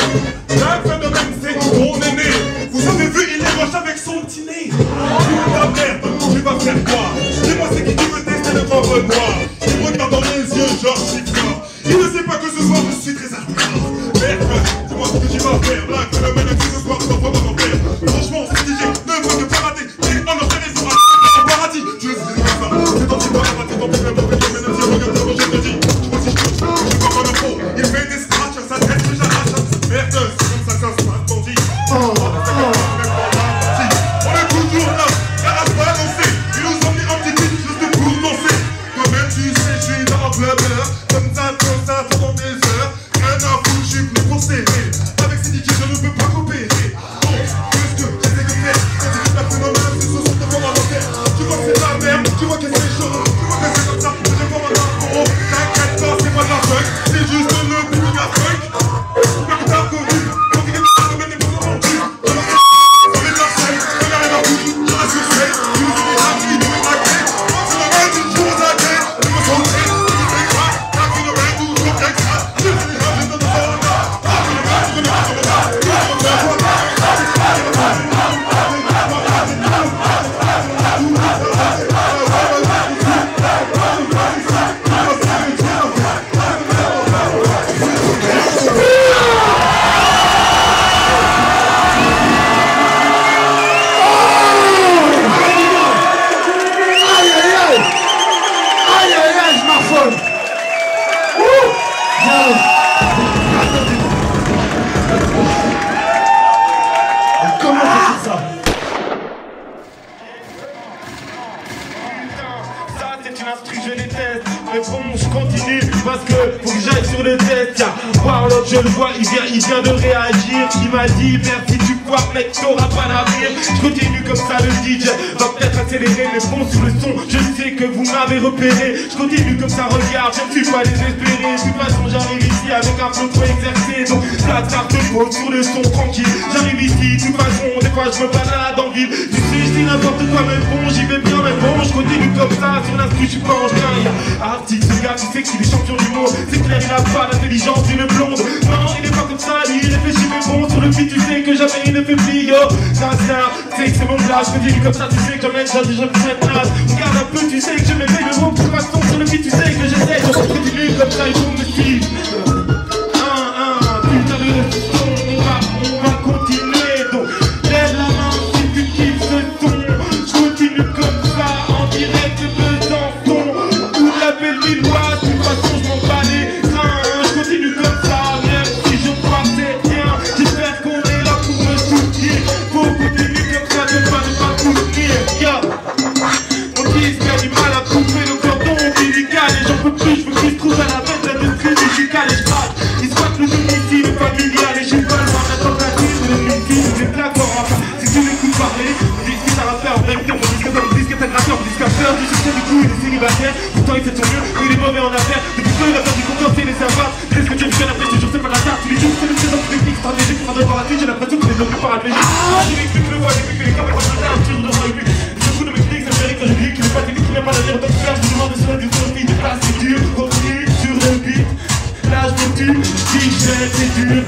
Un phénomène, c'est ton aîné. Vous avez vu, il est moche avec son petit nez. Putain de merde, tu vas faire quoi? Dis-moi c'est qui veut tester le grand Renoir. Il me regarde dans les yeux, genre Chifra. Il ne sait pas que ce soir je suis très arrogant. Merde, dis-moi ce que tu vas faire. Là, que le mec ce soir, t'en vas en faire. Franchement, c'est DJ, ne veut que parader. Et en enfer, il sera au paradis. Tu le sais comme ça. C'est ton petit paradis, ton petit même pour mais même si on regarde comment je te dis. Tu vois si je touche, je vois pas l'info. Il fait des scratchs, sa tête que j'arrache. Merde, c'est comme ça que ça se passe, bandit. On est toujours là, à balancer. Ils nous ont mis un petit titre juste pour danser. Toi-même, tu sais, je suis dans un blabber. Comme ça, pendant des heures. Rien à foutre, je suis venu pour serrer. Avec ces DJ, je ne peux pas coopérer. Tu vois que c'est la merde, tu vois que c'est chaud, tu vois que c'est comme ça, je vois un info. T'inquiète pas, c'est pas de la funk, c'est juste le big à funk. J'espère que t'as connu, quand il y a des domaines et pour le rendu. Je me fais de la scène, regarde la bouche, je reste sur scène. Tu me dis rapide, tu me raquettes, c'est la même d'une chose à tête. Je me sens très, tu fais quoi, t'as vu le même tout, trop extra. Je me dis rapide, je me sens là, t'as vu le même, je me sens là, tu me sens là. Parce que faut que j'aille sur le test, tiens, Warlock je le vois, il vient de réagir. Il m'a dit merci tu crois mec t'auras pas d'avenir. Je continue comme ça, le DJ va peut-être accélérer, mais bon sur le son, je sais que vous m'avez repéré. Je continue comme ça, regarde, je ne suis pas désespéré. De toute façon j'arrive ici avec un flow trop exercé. Donc la carte faute sur le son tranquille. J'arrive ici, de toute façon, des fois je me balade en ville. Tu sais, je dis n'importe quoi, mais bon, j'y vais bien, mais bon, je continue comme ça, sur l'instru je pense bien. Y'a Artiste, ce gars, tu sais qu'il est champion du monde. C'est clair, il a pas l'intelligence d'une blonde. Non, il est pas comme ça, lui, il réfléchit, mais bon, sur le beat, tu sais que jamais il ne fait pli, yo. Ça, tu sais que c'est mon blast, je continue comme ça, tu sais que j'en ai déjà plus cette place. Regarde un peu, tu sais que je m'éveille, mais bon, de toute façon, sur le beat, tu sais que j'essaie, je continue comme ça, il faut me suivre. Putain de son, on va continuer, donc, lève la main si tu kiffes ce son. Je continue comme ça, en direct de Besançon, ou de la belle villoise, de toute façon, je m'en bats les reins. Je continue comme ça, même si je crois que c'est bien. J'espère qu'on est là pour me soutenir. Faut continuer comme ça, ne pas soutenir. Mon disque a du mal à couper le cordon ombilical. Et j'en peux plus, je veux plus trouver à la bête la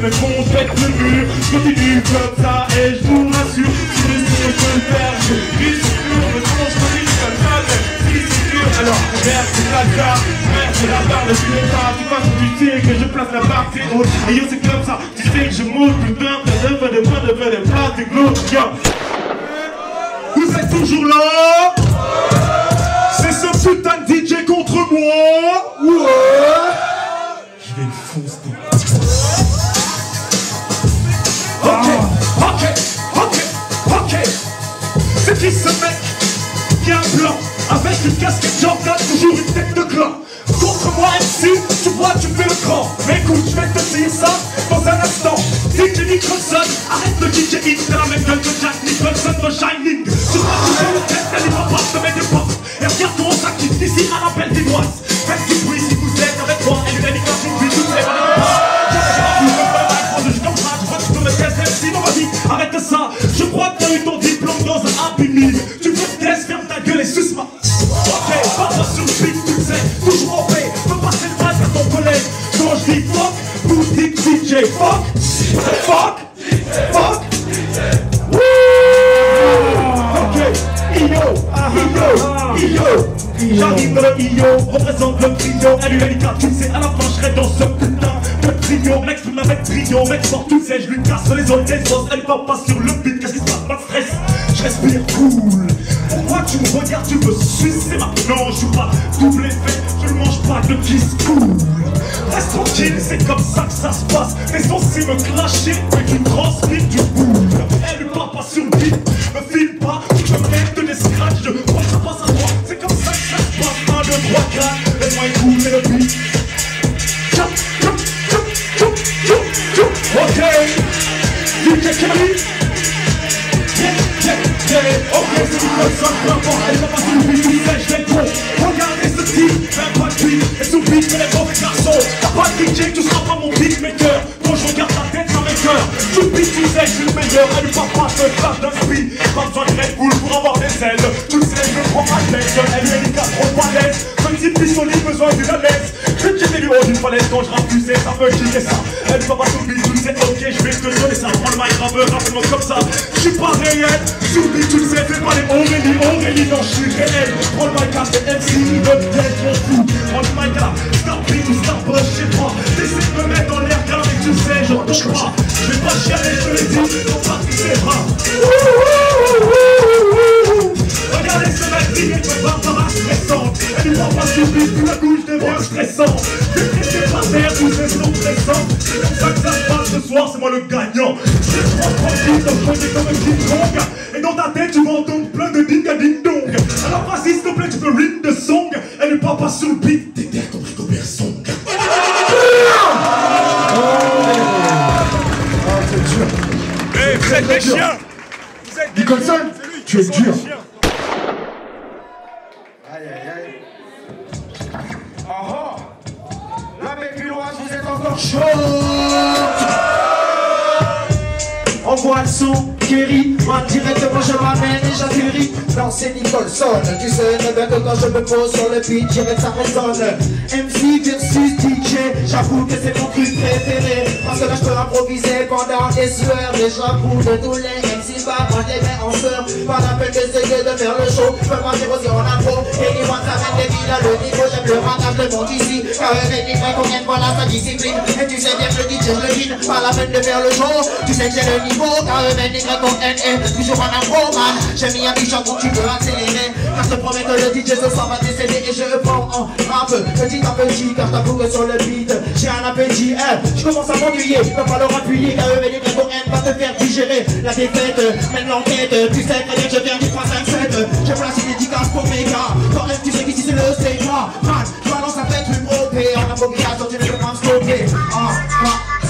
me contre le mur. Je continue comme ça et je vous rassure. Si le son je peux le faire, je suis sûr. Le son je continue comme ça, si c'est dur. Alors merde c'est la barre, merde c'est la barre, ne suis pas. Tu penses que tu sais que je place la barre, c'est haute. Et yo c'est comme ça, tu sais que je monte putain de place de globe. Vous êtes toujours là? C'est ce putain de DJ contre moi? Ouais. Je vais le foncer. Ok. C'est qui ce mec qui a un blanc avec une casquette Jordan, toujours une tête de clan? Contre moi MC, tu vois, tu fais le cran. Mais écoute, je vais te dire ça dans un instant. DJ Nicholson, arrête de DJ Hit, c'est la même gueule que Jack Nicholson de Shining. Tu crois que tu fais le test, elle est pas te met des portes. Et regarde ton sac ici à l'appel d'Ivoise. Faites du bruit si vous êtes avec moi. Et une dédicace, une vie, toutes les sinon vas-y, arrête ça. Je crois que t'as eu ton diplôme dans un Happy Meal. Tu veux te laisser, ferme ta gueule et suce ma. Ok, parle sur le beat, tu sais, toujours en paix. Peux passer le mal à ton collègue. Quand je dis fuck, vous dites DJ fuck. Ok, j'arrive dans le IO, représente le trio. LULK, tu sais, à la fin je serai dans ce putain de trio. M'exprime avec brio, mec fort, tu sais, je lui casse les autres des os. Elle va pas sur le beat, qu'est-ce qui se passe? Pas de stress, je respire cool. Pourquoi tu me regardes, tu me sucer maintenant? Je suis pas double effet, je ne mange pas de kiss cool. Reste tranquille, c'est comme ça que ça se passe. Mais censé me clasher, mais tu transpires du boule. Elle lui parle pas sur le beat, me file pas, tu me mets des scratchs, je crois que ça passe à toi. C'est comme ça que ça se passe, 1, 2, 3, 4, laisse-moi écouter le beat. Ok, DJ Kelly. Ok, c'est du code ça, peu importe, elle va pas sur le beat, tu sais, je vais trop. Regardez ce type, même pas de beat, et sous beat, mais les mauvais garçons. T'as pas de DJ, tu seras pas mon beatmaker. Quand je regarde ta tête, ça m'écoeure. Tu beat, tu sais, je suis le meilleur. Elle lui parle pas de flash d'un speed. Pas besoin de Red Bull pour avoir des ailes. Tu sais, je me prends ma tête, elle lui est trop balèze. Petit pistonnier, besoin d'une alaise. Je vais quitter du haut d'une falaise quand je rappe, tu sais, ça peut quitter ça. Elle va pas sur le beat, tu sais, ok, je vais te donner ça. Prends le mic, rappeur, rappelle-moi comme ça. Je suis pas réel, sur le beat, tu le sais, fais pas les Aurélie, non, je suis réel. Prends le mic là, c'est MC, il me plaît, je m'en fous. Prends le mic là, Star Beat ou Star Buzz, je sais pas. T'essaies de me mettre dans l'air, car mais tu sais, je tombe pas. Je vais pas chialer, je te l'ai dit, non pas tous les bras. Regardez ce mec, il est une barbara stressante. Elle lui parle pas sur le beat, tout la couche devient stressant. Je vais traiter par terre, tous ces noms stressants. C'est comme ça que ça se passe ce soir, c'est moi le gagnant. Je prends tranquille, donc je comme un King Kong. Et dans ta tête, tu vas entendre plein de ding-a-ding-dong. Alors vas-y, s'il te plaît, tu peux read the song. Elle lui parle pas sur le beat, t'es derrière ton Rico Song. C'est dur. Eh, vous êtes des chiens. Nicholson, tu es dur. La Béculoise, vous êtes encore chaud. Envoie le son, Kerry, moi directement je m'amène et j'atterris. Non c'est Nicholson, tu sais très bien que quand je me pose sur le beat, direct ça résonne. MC versus DJ, j'avoue que c'est mon truc préféré. Parce que là je peux improviser pendant des heures. Mais j'avoue de tous les MC pas moi je les mets en sœur. Pas la peine d'essayer de faire le show, je peux pas dire aussi en impro. Et dis-moi ça mène des villes à le niveau, j'aime le ratage de monde ici. Car les nigres qu'on vient voilà sa discipline. Et tu sais bien que le DJ je le guide, pas la peine de faire le show. Tu sais que j'ai le niveau. Car toujours en impro man. J'ai mis un bichon quand tu peux accélérer. Car je te promets que le DJ ce soir va décéder. Et je prends en rap petit à petit. Car j'avoue que sur le beat j'ai un appétit. Je commence à m'ennuyer, il va falloir appuyer. Car le ton M va te faire digérer la défaite, mène l'enquête. Tu sais très bien que je viens du 3-5-7. Je place une dédicace pour mes gars. Quand même tu sais qu'ici c'est le stage là. Man, je balance la fête une OP. En improvisation tu ne peux pas me stopper.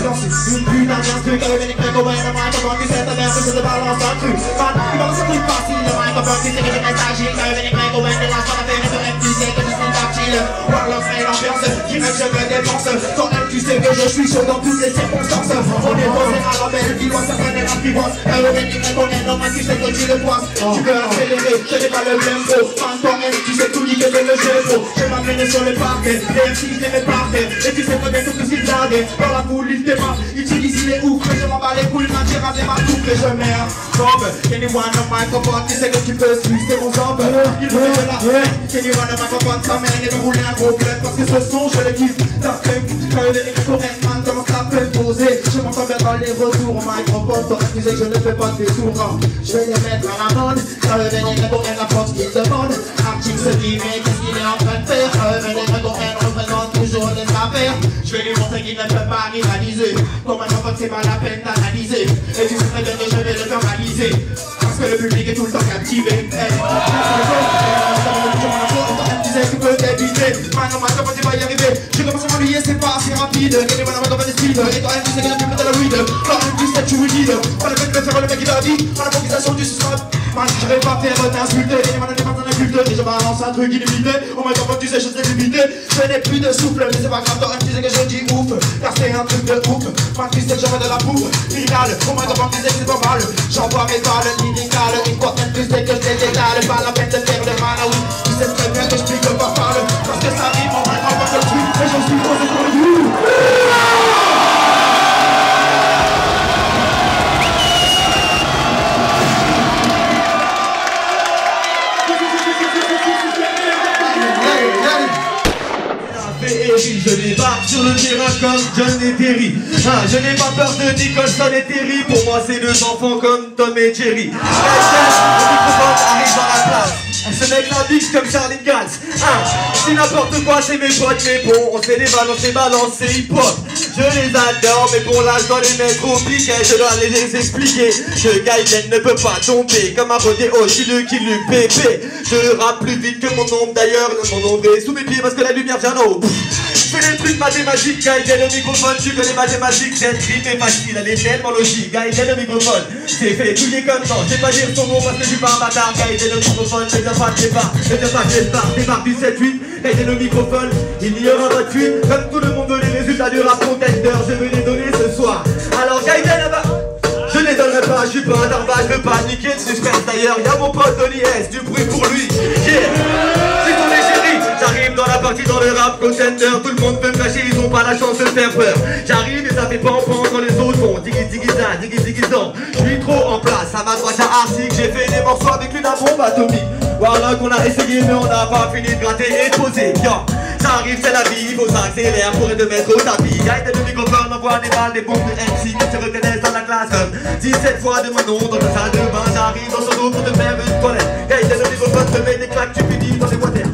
C'est une putain d'instru. Car le ménic comme un man. Quand tu sais ta mère que je te balance un truc. Man, il balance un truc facile. Le man comme un tu sais que je reste agile. Car le ménic comme un de la soirée affaire. Et de rêve tu sais que je suis tactile. Warlock met l'ambiance. Direct je me dépense. Quand même tu sais que je suis chaud dans toutes les circonstances. On est posé à la belle ville. Ça sonne la pivance. Car le ménic comme un homme. Tu sais que tu le pointes. Tu peux accélérer. Je n'ai pas le tempo. Man, toi même tu sais tout niquer de le jeu. Je m'amène sur le parquet. Les MC les mets par terre. Et tu sais que bien tout ce qu'ils gardent. Dans la foule ils démarrent. Ils utilisent il est ouf, mais je m'en bats les couilles, ma j'ai rasé ma coupe et je mets un tombe. Anyone of my copote, qui sait que tu peux suivre, c'est mon zombie. Il veut de la haine, anyone of my copote, sa mère, il veut rouler un gros club, parce que ce son, je le kiffe. T'as fait, quand il est correct, man, commence à peine poser. Je m'entends bien dans les retours, microphone, t'aurais accusé que je ne fais pas de détours. Je vais les mettre à la mode, ça veut venir pour la force qu'il demande. Arctic se dit, mais qu'est-ce qu'il est en train de faire? Venez représente toujours les affaires. Je vais lui montrer qu'il ne peut pas rivaliser. Comme un enfant, c'est pas la peine d'analyser. Et tu sais très bien que je vais le formaliser. Parce que le public est tout le temps captivé. Tu peux t'éviter. Maintenant, comment tu vas y arriver? Je commence à m'ennuyer, c'est pas assez rapide. Et les bonhommes dans des speed. Et toi, tu sais que tu peux de la weed. Toi, tu sais que tu veux dire. Pas la peine de faire le mec qui va vite. Pas la mobilisation du sous-sop. Man, je vais pas faire t'insulter. Et les bonhommes n'est pas un inculte. Et je balance un truc illimité. Au moins, quand tu sais, je sais limité. Je n'ai plus de souffle, mais c'est pas grave. Toi, tu sais que je dis ouf. Car c'est un truc de ouf. Man, tu sais que j'envoie de la bouffe. Finale, au moins, quand tu sais que c'est pas mal. J'envoie mes balles lyriques. Une fois même plus dès que je les détale. Pas la peine de faire le mal, oui. Tu sais très bien que je pique pas parle. Parce que ça rime en vrai, en vrai, le truc. Et j'en suis posé pour le but. Je débarque sur le terrain comme John et Terry. Je n'ai pas peur de Nicholson et Terry. Pour moi c'est deux enfants comme Tom et Jerry. Le microphone arrive dans la place. Ce mec la biche comme Charlie Gans. C'est n'importe quoi, c'est mes potes, mais bon, on se fait des balances, c'est hip-hop. Je les adore, mais pour là je dois les mettre au piquet. Je dois les expliquer que Gaiden ne peut pas tomber comme un rodéo, qui lui pépé. Je rappe plus vite que mon ombre, d'ailleurs mon ombre est sous mes pieds parce que la lumière vient d'en haut. Je fais des trucs mathématiques, Gaiden le microphone, tu connais mathématiques, cette rime est facile, elle est tellement logique. Gaiden le microphone, c'est fait tout est comme ça. Je vais pas dire son nom parce que je suis pas un bâtard. Gaiden le microphone, ne viens pas de départ, démarre du 7-8. Gaiden le microphone, il n'y aura pas de fuite. Comme tout le monde veut les résultats du rap contender, je vais les donner ce soir. Alors Gaiden là-bas, je les donnerai pas, je suis pas un darba, je veux pas niquer de suspense. D'ailleurs, y'a mon pote Tony S, du bruit pour lui. Yeah, c'est ton égérie. J'arrive dans la partie dans le rap contender. Tout le monde peut me cacher, ils ont pas la chance de faire peur. J'arrive et ça fait pan-pan quand les autres font diggy-diggy-zin. Je suis trop en place, à ma droite à Arctic. J'ai fait des morceaux avec une bombe atomique. Voilà qu'on a essayé mais on n'a pas fini de gratter et de poser. Ça arrive, c'est la vie, il faut s'accélérer pour te mettre au tapis. Gaiden le microphone, envoie des balles, des bombes de MC qui se reconnaissent dans la classe comme 17 fois de mon nom dans ta salle de bain. J'arrive dans son dos pour te faire une toilette. Gaiden le microphone, te met des claques, tu finis dans les water.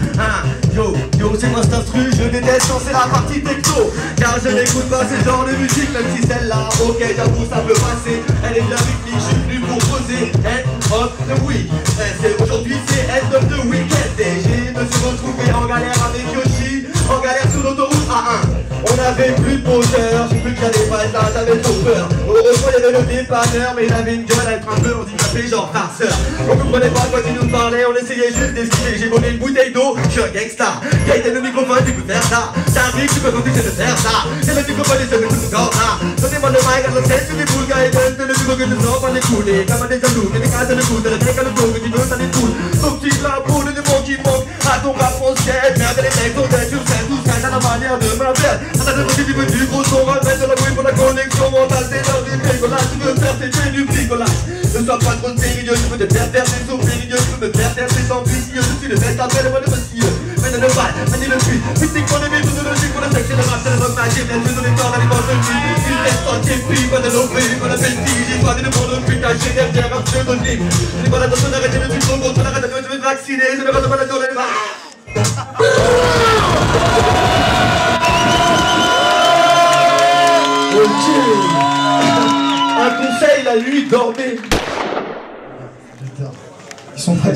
Yo, c'est moi cet instru, je déteste quand c'est la partie techno. Car je n'écoute pas ce genre de musique, même si celle-là, ok, j'avoue, ça peut passer. Elle est bien rythmique, je suis venu pour poser. End of the week. Aujourd'hui, c'est end of the weekend. Et je me suis retrouvé en galère avec Yoshi, en galère sur l'autoroute A1. On avait plus de moteur, j'ai cru qu'il y avait pas de là, j'avais trop peur. Heureusement, il y avait le dépanneur, mais il avait une gueule à être un peu handicapé, genre farceur. On comprenait pas quoi il nous parlait, on essayait juste d'esquiver. J'ai volé une bouteille d'eau, je suis un gangsta. Gaiden le microphone, tu peux faire ça. T'arrives, tu peux continuer de faire ça. C'est le microphone et c'est le coup de corps là. Donnez-moi le mic à la tête, tu déboules, Gaiden. C'est le plus beau que les enfants l'écouler. Comme un des jaloux, mais les cases de coude, le mec à le dos, que tu veux, ça les coule. Sauf que la boule de mon qui manque à ton rap français. Merde, les mecs, on est sur scène, tout ça, t'as la manière de m'appeler. Ça t'a fait du gros son, remettre de la bruit pour la connexion mentale. C'est l'heure du bricolage, tu veux faire tes du bricolage. Ne sois pas trop sérieux, tu veux te faire des sauts périlleux. Tu veux me faire des ambitieux, je suis le best, appelle-moi le monsieur. Mène le bal, mène le puits. Mythique, on est méthodologique, pour le sexe et le rap, c'est le rock magique. Bien sûr, les corps, l'aliment de vie. Une tête entière, puis pas de l'eau, puis pas de prestige. J'ai pas de monde, puis caché derrière un pseudonyme. Je n'ai pas l'attention d'arrêter le truc trop gros, on arrête de me vacciner, je ne rate pas la tournée. Ok. Un conseil, la nuit, dormez. Ils sont prêts.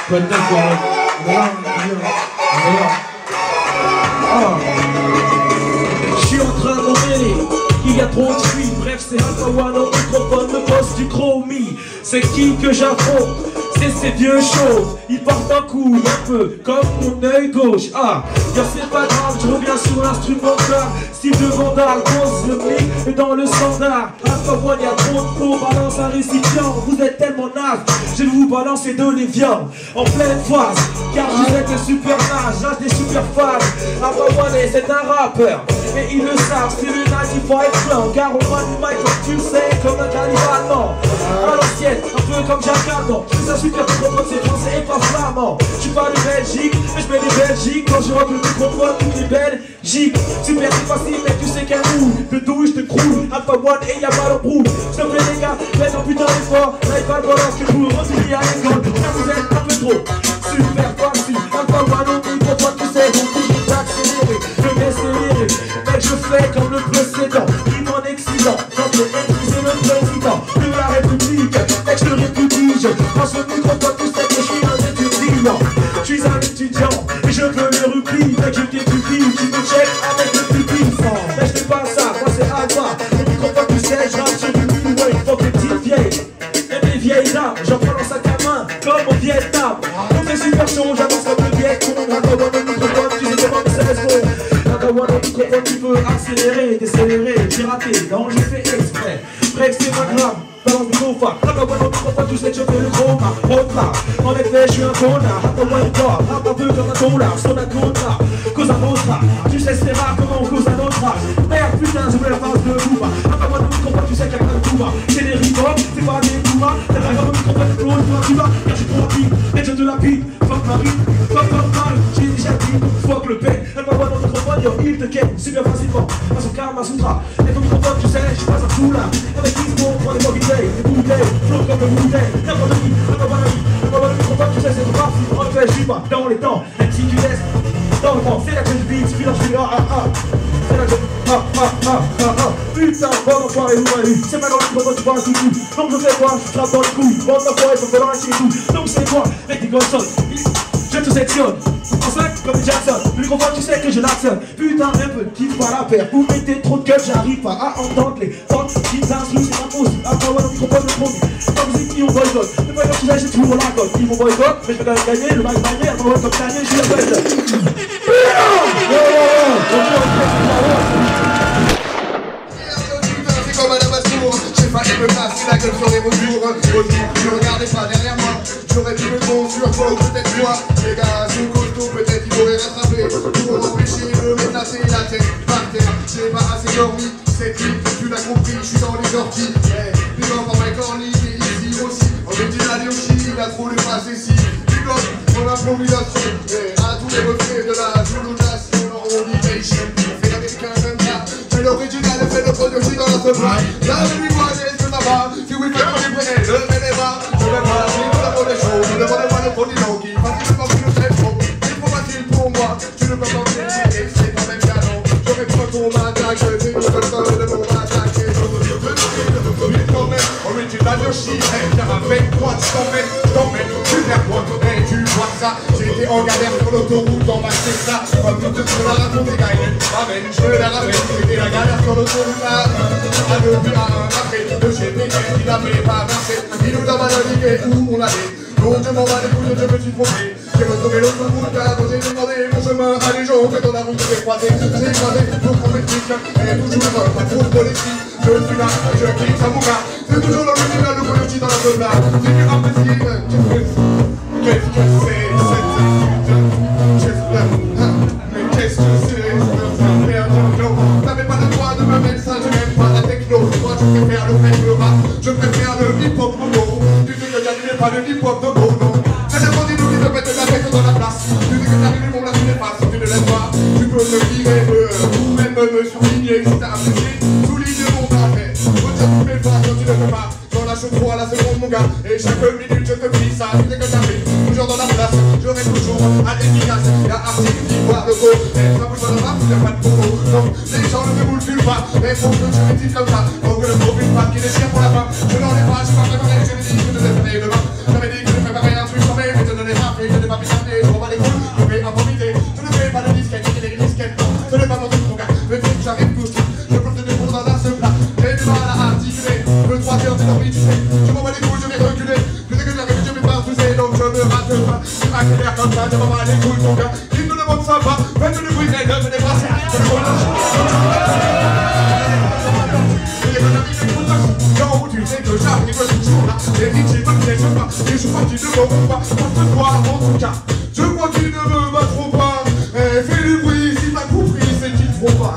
Quoi de neuf, on est là. Je suis en train de m'emmêler, il y a trop de fuite. Bref, c'est Alpha One au microphone, le boss du chromie. C'est qui que j'affronte? C'est ces vieux chauves, ils partent d'un coup, un peu comme mon œil gauche. Ah, y'a c'est pas grave, je reviens sur l'instrumental. Style de vandale, pose le mic et dans le standard. Alpha One, y'a trop de flots, balance un récipient. Vous êtes tellement naze, je vais vous balancer de l'évian en pleine phase. Car vous êtes le super nage, l'âge des super fans. Alpha One, c'est un rappeur, et ils le savent, c'est le 95 plan. Car au moins du mic, comme tu le sais, comme un cannibale allemand. À l'ancienne, un peu comme Jacques Alban. Je suis un super comprendre, c'est français et pas flamand. Je suis pas de Belgique, mais je mets des Belgiques. Quand je rentre le microphone, toutes les Belgiques. Super, c'est facile, mais tu sais qu'un mou de douille, je te croule. Alpha One et y'a mal au brou. Je te plaît les gars, faites un putain d'effort. Là il va le balance que vous retournez à l'école. Là vous êtes un peu trop super facile. Alpha One au microphone, tu sais, mon toujours d'accélérer. Je vais accélérer, mais je fais comme le précédent. Qui m'en excitant, quand le MC c'est le président de la République. Mec je le république, passe le microphone, tu sais que je suis un étudiant. Je suis un étudiant, et je veux le rugby. Mec je t'étudie, tu me check avec le pipi. Mais je fais pas ça, moi c'est Alpha. Le microphone tu sais, je rappe sur du ouais, il faut que les petites vieilles. Même les vieilles dames, j'en prends dans sac à main, comme au Vietnam. Donc c'est super chaud, j'avance comme le Vietcong. Alpha One au microphone, tu sais comment c'est secondes. Alpha One au microphone, tu peux accélérer, décélérer. J'ai raté, non j'ai fait exprès. Bref c'est pas grave. Balance du sofa, Alpha One au microphone, tu sais que je fais le chroma. Hop là, en effet je suis un connard. Alpha One toi, rappe un peu comme un dollar. Son la contra, cosa nostra. Tu sais c'est rare comment on cause un autre âge. Merde putain je voulais la phase de Booba. Alpha One au microphone, tu sais qu'il y a plein de Booba. C'est des rip-hop, c'est pas des Booba. T'as pas comme au microphone, tu plonges, tu vas. Car je suis trop rapide, et je te la pide. Fuck Marie, fuck Marie, j'ai déjà dit. Fuck le pen, Alpha One au microphone, yo il te ken. Super facilement, pas son karma sutra. Et ton microphone, tu sais, je suis pas un fou là. Avec qui se prend les bouteilles. Les bouteilles, flotte comme le bouteille. N'importe qui, le microphone, tu sais, c'est trop rare. En fait, je suis pas dans les temps. Même si tu laisses dans le temps, c'est là que je vis. Tu files, je suis là, c'est là que je. Putain, bon enfoiré, vous m'avez vu. C'est pas dans le microphone, tu parles tout tout. Donc je fais quoi? Je trappe dans les couilles. Bon enfoiré, faut faire un et tout. Donc c'est quoi? Mec, t'es Godson. Je te sectionne. En 5 comme Jackson. Le microphone, tu sais que je l'actionne. Putain, un peu, kiffe pas la paire. Vous mettez trop de gueule, j'arrive pas à entendre les portes qui t'instruisent, c'est impossible. Après, ouais, le microphone, le produit. Comme musique, ils ont boycott. Le boycott, tu sais, j'ai toujours la cote. Ils vont boycott, mais je vais quand même gagner. Le mec gagné, après, ouais, comme gagné, je suis la bête. C'est comme un abat-tour. J'ai failli me casser la gueule sur les retours. Je regardais pas derrière moi. J'aurais dû me sur peut-être moi. Les gars sont costauds, peut-être ils m'auraient rattrapé. Pour m'empêcher de m'éclater la tête par terre. J'ai pas assez dormi, cette nuit, tu l'as compris, je suis dans les orties. Les gens par mes cornies, et ici aussi. On me dit la Yoshi, il a trop le passé si. Du gosse, mon improvisation. À tous les refrains de la Zulu-Nation, on dit nation. On fait l'américain comme ça. Mais l'original fait le produit dans la semaine. La vie, moi, j'ai ce tabac. Si oui, fais mon libre, je mets les bras. Je vais pas, si vous la des choses. Ne demandez pas le produit longue. Facile comme je sais trop. Il faut facile pour moi. Tu ne peux pas me dire, c'est quand même canon. Je réponds ton attaque, c'est une seule seule de mon attaque. Original Yoshi, car avec moi je t'emmène, tu viens moi, tu vois ça. J'ai été en galère sur l'autoroute dans ma Cessna. Comme tout ce que la raconte, Gaël, ramène, je la ramène. C'était la galère sur l'autoroute là. À deux buts à un après, le GPL, il n'avait pas marché. Il nous a mal indiqué où on allait. Donc je m'en bats les couilles, je me suis trompé. J'ai retrouvé l'autoroute car j'ai demandé mon chemin à les gens. Que dans la route j'ai croisé, pour qu'on m'explique. Et toujours pas trop de politique. Je suis là, je clique ça mon gars. C'est toujours l'original, le coyote dans la zone là. Si tu apprécies, qu'est-ce que c'est cette j'espère, mais qu'est-ce que c'est cette merde, non. T'avais pas le droit de me mettre ça, je n'aime pas la techno. Moi je préfère le fait le rap, je préfère le hip-hop bobo. Tu sais que j'animais pas le hip-hop de beau, non. C'est n'importe qui te pète la tête dans la place. Tu sais que t'arrives mon là, tu n'es pas, si tu ne l'aimes pas. Tu peux me virer, ou même me surligner si t'as apprécié. Souligner mon parfait, retire toutes mes phrases quand tu ne peux pas. J'en lâche 3 à la seconde mon gars. Et chaque minute je te prie ça. Tu sais que j'arrive toujours dans la place. J'aurai toujours à l'efficace. Y'a article qui voit le beau. Et ça bouge dans la rap, y'a pas de bobo. Donc les gens ne me bousculent pas. Mais faut que je me dise comme ça. Faut que le profil pas qu'il est cher pour la fin. Je n'en ai pas, je suis pas préparé. Je me dis que je devais faire demain. J'avais dit que je préparais un truc mais je ne l'ai pas fait. Je n'ai pas mis un nez. Je m'en bats les couilles. Je vais improviser. Je ne fais pas de disquette. Je fais des disquettes. Je n'ai pas mon truc mon gars. Mais faut que j'arrive tout de suite. Je peux te défendre dans un seul plat. Et du mal à articuler. Le 3 heures, c'est l'envie, tu sais. Je m'en bats les couilles, je vais reculer. Je sais que j'arrive, je vais pas refuser. accélère comme ça, ne va pas les couilles mon gars. Il me demande ça va, faites le bruit, ne venez pas. Quand où tu sais que j'arrive toujours là, les DJ me laissent pas, et je crois qu'ils ne m'auront pas, parce que toi en tout cas, je crois qu'ils ne me battront pas. Fais du bruit, si t'as compris, c'est qu'ils ne feront pas.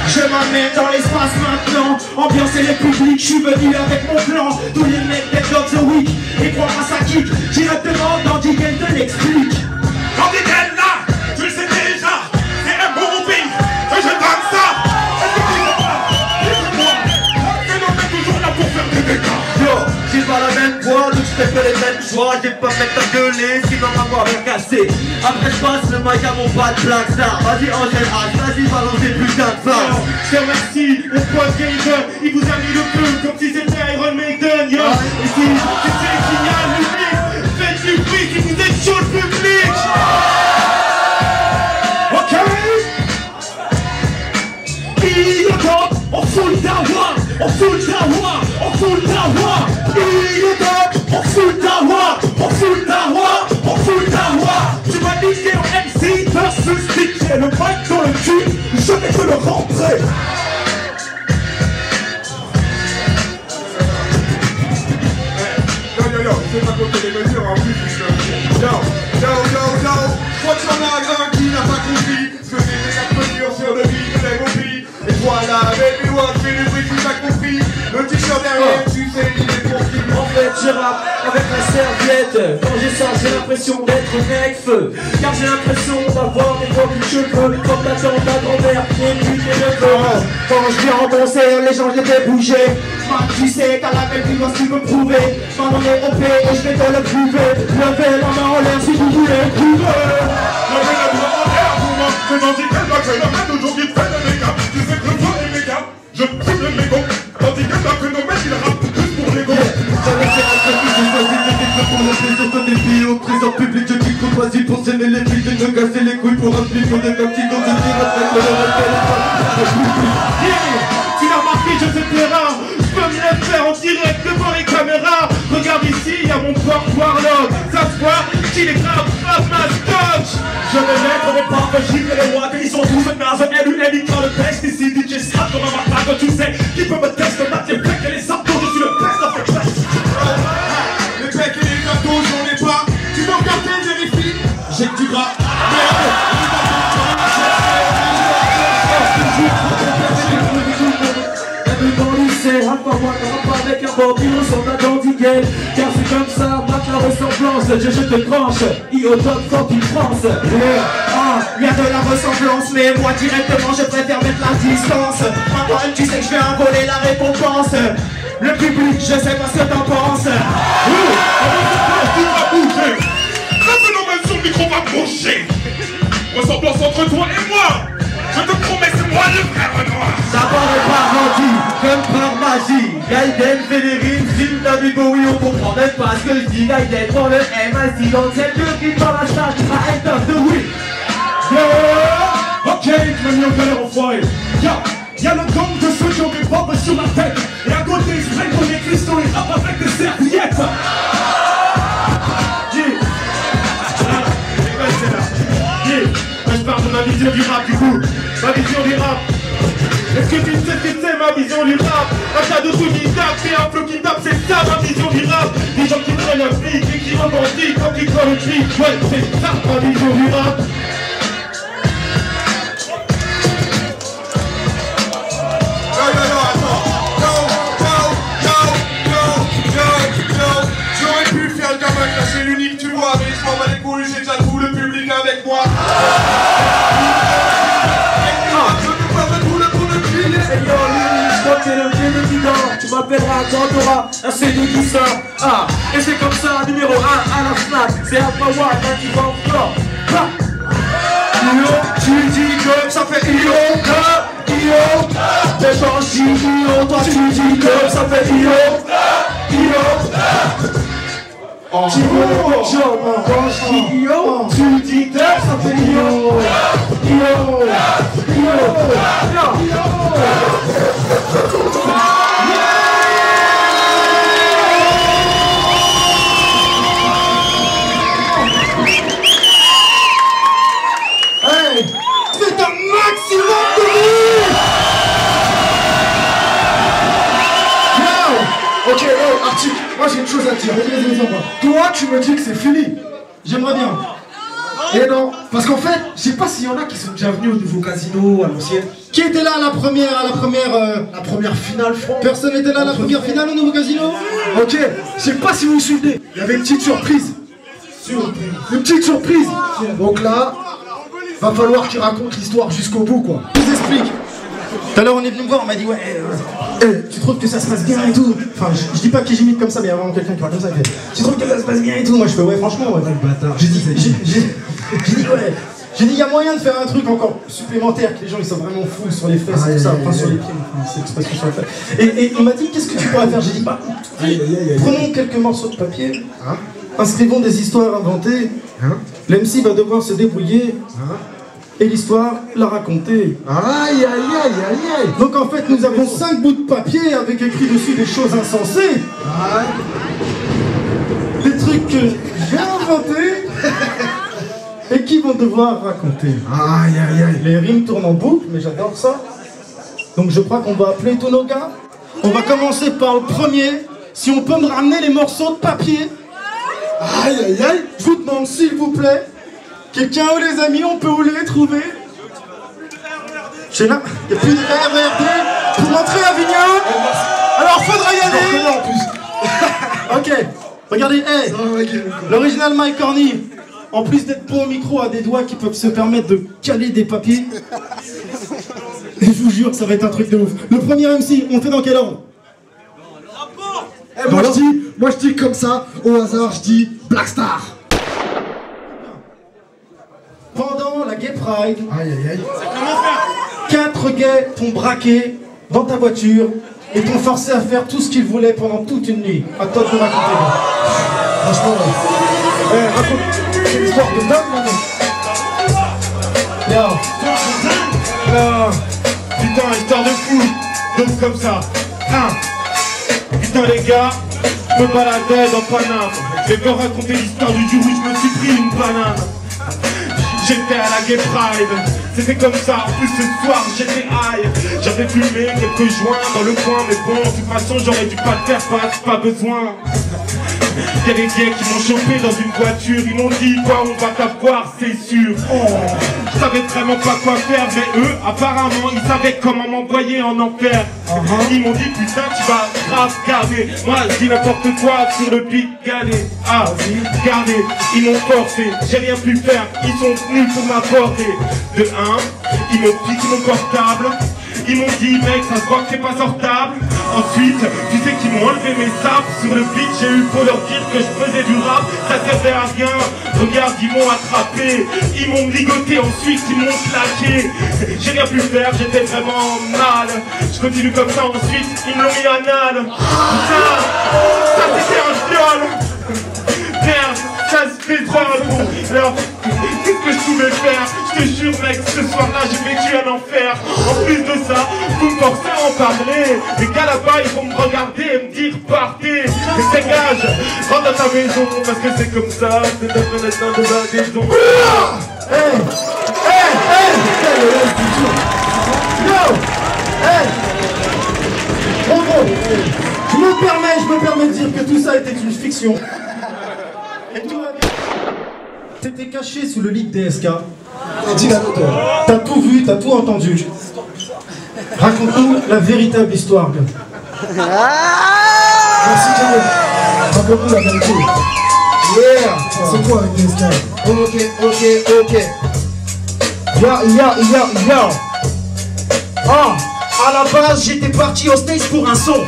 Je m'amène dans l'espace maintenant, ambiancer les publics, je suis venu avec mon plan. Tous les mecs des Dogs the Week, et croire à sa kick, directement dans Digel te l'explique. Dans Digel là, tu le sais déjà, c'est un bon pays, que je donne ça. Est-ce que tu comprends? Écoute-moi, c'est l'homme est toujours là pour faire des dégâts. Yo, j'ai pas la même voix, donc je fais que les mêmes choix. J'ai pas mettre à gueuler, sinon ma voix va casser. Après je passe le mic à mon bad Black Star. Vas-y enchaîne, vas-y balance des putains de femmes. Je te remercie, mon pote Gamer, il vous a mis le feu comme si c'était Iron Maiden, yo. Et si c'est génial, public, faites du bruit si vous êtes chaud le public. Ok. Il est top, on fout ta voix, on fout ta voix, on fout ta voix. Il est top, on fout ta voix, on fout ta voix, on fout ta voix. Tu vas niquer en MC versus DJ, le mic dans le cul, je vais te le rentrer. Yo, c'est pas compter les mesures en plus. Yo, je crois que y'en a un qui n'a pas compris ce que c'était la mesure sur le beat de l'Agopie. Et voilà, baby one, fais le bruit, tu m'as compris. Le t-shirt derrière, tu sais, il est pour qui. En fait, je rappe avec la serviette. Quand j'ai ça, j'ai l'impression d'être mec-feu. Car j'ai l'impression d'avoir des gros cheveux. Comme t'attends ta grand-mère, et puis tes neveux. Quand je viens en concert, les gens je les fais bouger. Tu sais qu'à la belle vie, moi, tu veux prouver. Maintenant on est OP et je vais te le prouver. Levez la main en l'air si vous voulez prouver. Levez la main en l'air pour moi. C'est dans Digel la phénomène aujourd'hui fait des dégâts. Tu sais que toi et mes gars, je fume le mégot. Dans Digel la phénomène, il rappe juste pour l'ego. J'avais fait un truc, j'ai choisi de vivre pour le plaisir de des filles au trésor public. Je dis qu'on choisit pour s'aimer les filles et me casser les couilles pour un film des petits gosses de dire à tête de leur Tu l'as remarqué, je sais plus rare. Je peux me le faire en direct devant les caméras. Regarde ici, il y a mon corps Warlock. Ça se voit, qu'il est grave, ma scotch. Je vais mettre mes propres gifles et les watts. Ils sont tous nazes, LUL, quand le texte ici. DJ Strap comme un matraque, tu sais. Qui peut me tester, battre les pecs et les sartos. Je suis le best of the best. Les pecs et les sartos, j'en ai pas. Tu peux regarder, vérifie. J'ai que du gras. Moi, avec un bambino sur ta dentigale. Car c'est comme ça, mate la ressemblance. Je te tranche, IO top quand il France. Y a de la ressemblance, mais moi directement je préfère mettre la distance. Antoine, tu sais que je vais envoler la récompense. Le public, je sais pas ce que t'en penses. Tu vas bouger. Le phénomène sur le micro va bouger. Ressemblance entre toi et moi. Je te promets, c'est moi le vrai Renoir. D'abord et par rendu, comme par magie. Gaiden fait des rimes, Jim David Bowie, on comprend même pas ce que je dis. Gaiden prend le MIC dans cette qui dans la salle à Enter the Week. Ok, tu m'as mis en galère en foire. Y'a le gang de ceux qui ont des bombes sur la tête. Et à côté, ils se prennent pour des cristaux et hop avec des serviettes. Je parle de ma vision du rap du coup. Ma vision du rap. Est-ce que tu sais ce que c'est ma vision du rap? Un tas de trucs qui tapent, c'est un flow qui tape, c'est ça ma vision du rap. Des gens qui prennent un flic et qui revendiquent quand ils collent le clic. Ouais, c'est ça ma vision du rap. J'aurais pu faire le gamin caché l'unique, tu vois, mais je m'en bats les couilles, j'ai déjà tout le public avec moi. C'est le président, tu m'appelleras quand t'auras un CD qui sort. Et c'est comme ça, numéro 1 à la FNAC. C'est un power, quand tu vas en flore. Tu dis que ça fait IO, IO. Des gens tu dis comme ça fait Io. Tu veux mon job, quand je dis Io, tu dis que ça fait Io. Hey, faites un maximum de bruit. Yo, ok, oh, Arctic, moi j'ai une chose à dire. Toi, tu me dis que c'est fini. J'aimerais bien. Et non, parce qu'en fait, je sais pas s'il y en a qui sont déjà venus au nouveau casino, à l'ancienne. Qui était là à la première finale, franc. Personne n'était là à la première finale au nouveau casino. Ok, je sais pas si vous vous souvenez. Il y avait une petite surprise. Une petite surprise. Donc là, va falloir qu'il raconte l'histoire jusqu'au bout, quoi. Je vous explique. Tout à l'heure, on est venu me voir, on m'a dit, ouais, tu trouves que ça se passe bien et tout. Enfin, je dis pas que j'imite comme ça, mais il y a vraiment quelqu'un qui parle comme ça. Tu trouves que ça se passe bien et tout. Moi, je fais, ouais, franchement, ouais, bâtard. J'ai dit, ouais. J'ai dit, il y a moyen de faire un truc encore supplémentaire, que les gens ils sont vraiment fous sur les fesses, et tout ça, enfin sur les pieds, c'est l'expression sur la fesse. Et il m'a dit, qu'est-ce que tu pourrais faire? J'ai dit, bah, prenons quelques morceaux de papier, inscrivons des histoires inventées, l'MC va devoir se débrouiller, et l'histoire la raconter. Aïe, aïe, aïe, aïe, aïe. Donc en fait, nous avons 5 bouts de papier avec écrit dessus des choses insensées. Des trucs que j'ai inventés. Et qui vont devoir raconter. Aïe, aïe, aïe. Les rimes tournent en boucle, mais j'adore ça. Donc je crois qu'on va appeler tous nos gars. On va commencer par le premier. Si on peut me ramener les morceaux de papier. Aïe, aïe, aïe. Je vous demande, s'il vous plaît, quelqu'un ou les amis, on peut où les trouver? Chez là, il n'y a plus de RRD pour montrer Avignon. Alors faudra y aller. En plus. Ok, regardez, hey, l'original Mike Corny. En plus d'être pas au micro, a des doigts qui peuvent se permettre de caler des papiers. Et je vous jure, ça va être un truc de ouf. Le premier MC, on fait dans quel ordre? Moi je dis comme ça, au hasard, je dis Black Star. Pendant la Gay Pride, 4 gays t'ont braqué dans ta voiture et t'ont forcé à faire tout ce qu'ils voulaient pendant toute une nuit. À toi de me raconter. Franchement, raconte. C'est l'histoire de dingue, maintenant. Putain, histoire de fou. Donc comme ça. Putain les gars, je me baladais dans Paname. Je vais vous raconter l'histoire du jour où je me suis pris une banane. J'étais à la Gay Pride, c'était comme ça, en plus ce soir j'étais high. J'avais fumé quelques joints dans le coin, mais bon, de toute façon j'aurais dû pas le faire, pas besoin. Y'a des gays qui m'ont chopé dans une voiture, ils m'ont dit quoi, on va t'avoir, c'est sûr. Je savais vraiment pas quoi faire, mais eux, apparemment, ils savaient comment m'envoyer en enfer. Ils m'ont dit putain, tu vas grave garder. Moi, je dis n'importe quoi sur le beat galé. Regardez, ils m'ont forcé, j'ai rien pu faire, ils sont venus pour m'apporter. De 1, ils m'ont piqué mon portable. Ils m'ont dit mec, ça se voit que c'est pas sortable. Ensuite, tu sais qu'ils m'ont enlevé mes sapes. Sur le beat, j'ai eu pour leur dire que je faisais du rap. Ça servait à rien, regarde, ils m'ont attrapé. Ils m'ont ligoté, ensuite ils m'ont plaqué. J'ai rien pu faire, j'étais vraiment mal. Je continue comme ça, ensuite ils me l'ont mis anal. Putain, ça c'était un viol. Merde, ça se fait drôle. Alors, qu'est-ce que je pouvais faire? Je te jure mec, ce soir-là j'ai vécu un enfer. En plus de ça, vous me forcez à en parler. Les gars là-bas ils vont me regarder et me dire partez. Mais dégage, rentre dans ta maison parce que c'est comme ça. C'est de la maison. En gros, je me permets de dire que tout ça était une fiction. Et tout va bien. T'étais caché sous le lit de DSK. T'as tout vu, t'as tout entendu. Raconte-nous la véritable histoire. Merci Janet. Raconte-nous la vérité. Yeah. C'est quoi avec DSK? Ok. Yo. À la base, j'étais parti au stage pour un son.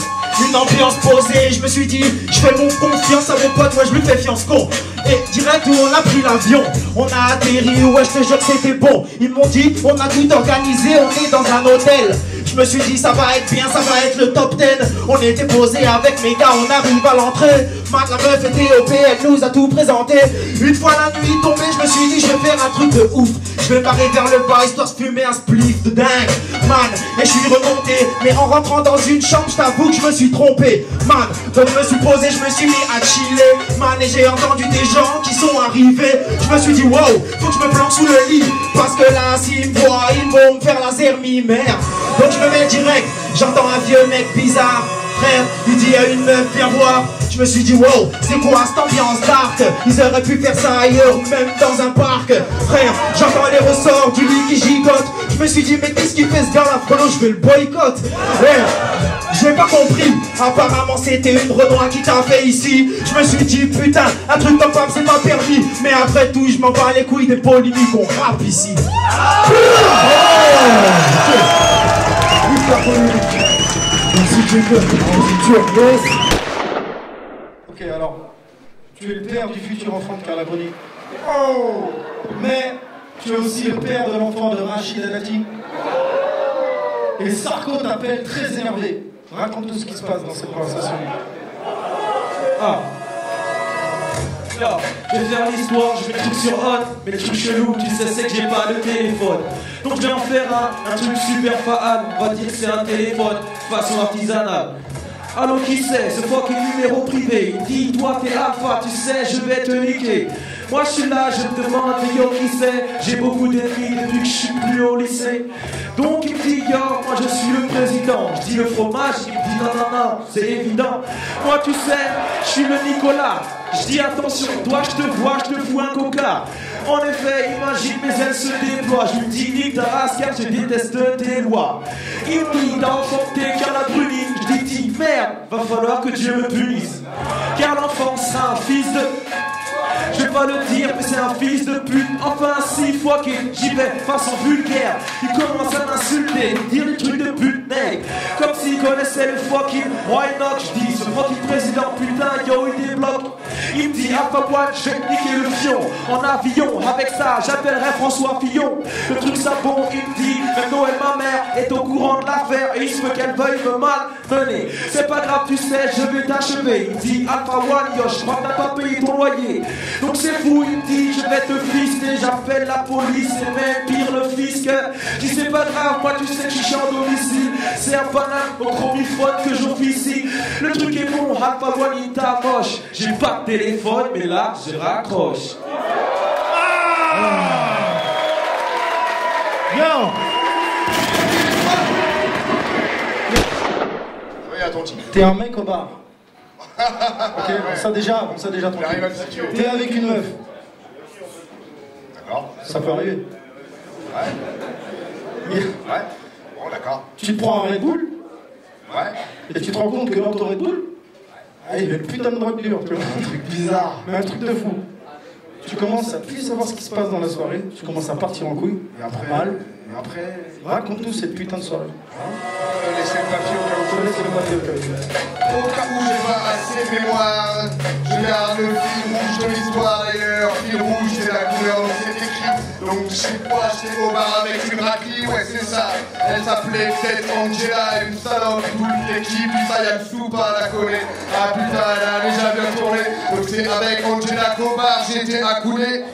Une ambiance posée, je me suis dit, je fais mon confiance à mon pote, moi je lui fais fiance con. Et direct où on a pris l'avion, on a atterri, ouais je te jure que c'était bon. Ils m'ont dit, on a tout organisé, on est dans un hôtel. Je me suis dit ça va être bien, ça va être le top 10. On était posé avec mes gars, on arrive à l'entrée. Mat, la meuf était OP, elle nous a tout présenté. Une fois la nuit tombée, je me suis dit je vais faire un truc de ouf. Je vais barrer vers le bas, histoire de fumer un spliff de dingue. Man, et je suis remonté, mais en rentrant dans une chambre, je t'avoue que je me suis trompé. Man, donc je me suis posé, je me suis mis à chiller. Man, et j'ai entendu des gens qui sont arrivés. Je me suis dit wow, faut que je me planque sous le lit. Parce que là, s'ils me voient, ils vont me faire laser mi-merde. Donc je me mets direct, j'entends un vieux mec bizarre. Frère, il dit à une meuf, viens voir. Je me suis dit wow, c'est quoi cette ambiance dark? Ils auraient pu faire ça ailleurs ou même dans un parc. Frère, j'entends les ressorts du lit qui gigote. Je me suis dit mais qu'est-ce qu'il fait ce gars là, frérot, je vais le boycott. Ouais, j'ai pas compris, apparemment c'était une Renoir qui t'a fait ici. Je me suis dit putain, un truc comme femme c'est pas permis. Mais après tout, je m'en bats les couilles des polémiques, on rappe ici. Ok, alors, tu es le père du futur enfant de Carla Bruni. Oh! Mais tu es aussi le père de l'enfant de Rachid Alati. Et Sarko t'appelle très énervé. Raconte-nous ce qui se passe dans cette conversation. Ah. Là, je vais faire l'histoire, je mets le truc sur on, mais le truc chelou, tu sais, c'est que j'ai pas de téléphone. Donc je vais en faire un truc super faal, on va dire que c'est un téléphone, façon artisanale. Alors qui c'est, ce fucking numéro privé, il dit toi t'es alpha, tu sais, je vais te niquer. Moi je suis là, je me demande, yo qui c'est, j'ai beaucoup d'ennemis depuis que je suis plus au lycée. Donc il me dit, yo, moi je suis le président, je dis le fromage, il me dit non, c'est évident. Moi tu sais, je suis le Nicolas, je dis attention, toi je te vois, je te fous un coca. En effet, imagine mes ailes se déploient, je lui dis nique ta race car je déteste tes lois. Il me dit t'as enfanté Carla Bruni, je lui dis merde, va falloir que Dieu me punisse. Car l'enfant sera un fils de... Je vais pas le dire, mais c'est un fils de pute. Enfin, si, fucking, j'y vais, façon vulgaire. Il commence à m'insulter, me dire des trucs de pute, mec. Comme s'il connaissait le fucking why not. Je dis, ce fucking président, putain, yo, il débloque. Il me dit, Alpha One, je vais niquer le fion. En avion, avec ça, j'appellerai François Fillon. Le truc ça bon, il me dit, même Noël, ma mère, est au courant de l'affaire. Et il se veut qu'elle veuille me malmener. C'est pas grave, tu sais, je vais t'achever. Il me dit, Alpha One, yo, je crois que t'as pas payé ton loyer. Donc c'est fou, il me dit, je vais te fister, j'appelle la police, et même pire le fisc. Je dis, c'est pas grave, moi tu sais que je suis en domicile. C'est un banal au chromiphone que j'officie. Le truc est bon, Alpha One, il t'a moche. J'ai pas de téléphone, mais là, je raccroche. Yo! Oui, attentif. T'es un mec au bar. Ok, bon, ça déjà tranquille. T'es avec une meuf. D'accord. Ça peut arriver. Ouais. Ouais. Bon, d'accord. Tu te prends un Red Bull. Ouais. Et tu te rends compte que dans ton Red Bull, il y a une putain de drogue dure, tu vois. Un truc bizarre, mais un truc de fou. Tu commences à plus savoir ce qui se passe dans la soirée, tu commences à partir en couille, Et après, mal. Et après. Raconte-nous cette putain de soirée. Laissez le papier au cas où. Je te laisse le papier au cas où. Au cas où j'ai pas assez de mémoire, je garde le fil rouge de l'histoire d'ailleurs. Fil rouge, c'est la couleur dont c'est écrit. Donc je sais quoi, j'étais au bar avec une raclie, ouais c'est ça. Elle s'appelait peut-être Angela, une salope, toute l'équipe, ça y'a le sou, pas la connaît. Ah putain, elle a déjà bien tourné. Donc c'est avec Angela qu'au bar j'étais accoudé.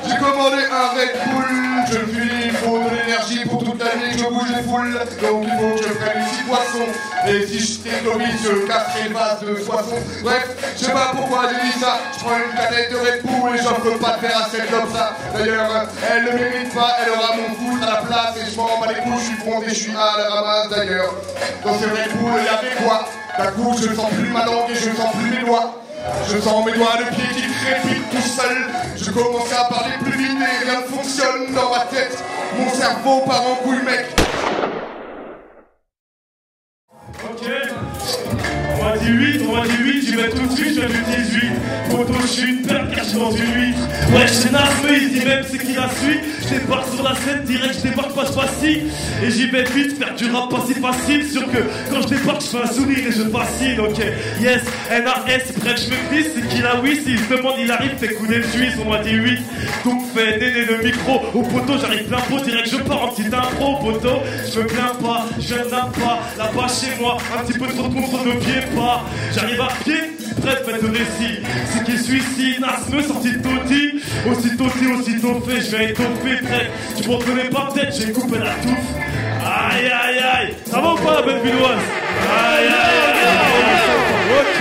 J'ai commandé un Red Bull, je me suis dit, il faut de l'énergie pour toute la nuit, je bouge les foules, donc il faut que je prenne 6 poissons. Et si je t'éclobise, je casserai le vase de soissons. Bref, je sais pas pourquoi j'ai dit ça, je prends une canette de Red Bull et j'offre pas de verre à cette comme ça. D'ailleurs, elle ne mérite pas, elle aura mon foot à la place et je m'en bats les couilles, je suis fondé, je suis à la ramasse d'ailleurs. Dans ce Red Bull, il y avait quoi? D'un coup, je sens plus ma langue et je sens plus mes doigts. Je sens mes doigts de pied qui crépitent tout seul. Je commence à parler plus vite et rien ne fonctionne dans ma tête. Mon cerveau part en couille, mec. Ok. On m'a dit 8, j'y vais tout de suite, je fais du 18. Photo, je suis une peur car je suis dans une huître. Ouais, je naze, mais il dit même c'est qui la suite. Je je débarque sur la scène, direct je débarque pas facile. Et j'y vais vite, faire du rap pas si facile. Sûr que quand je débarque, je fais un sourire et je fascine. Ok, yes, NAS, bref, je me glisse, c'est qu'il a oui. S'il se demande, il arrive, fait couler le juif, on m'a dit 8. Donc fais néné le micro au poteau, j'arrive plein pot, direct je pars en petit impro au poteau. Je me plains pas, je viens d'un pas, là-bas chez moi, un petit peu trop de contre de pied pas. J'arrive à pied, bref, faites le récit. C'est qui suicide, Nasme, sorti de Toti. Aussitôt fait, je vais étoffer, frère. Tu me reconnais pas peut-être, j'ai coupé la touffe. Aïe aïe aïe, ça va ou pas la belle Villoise? Aïe aïe aïe. Ok.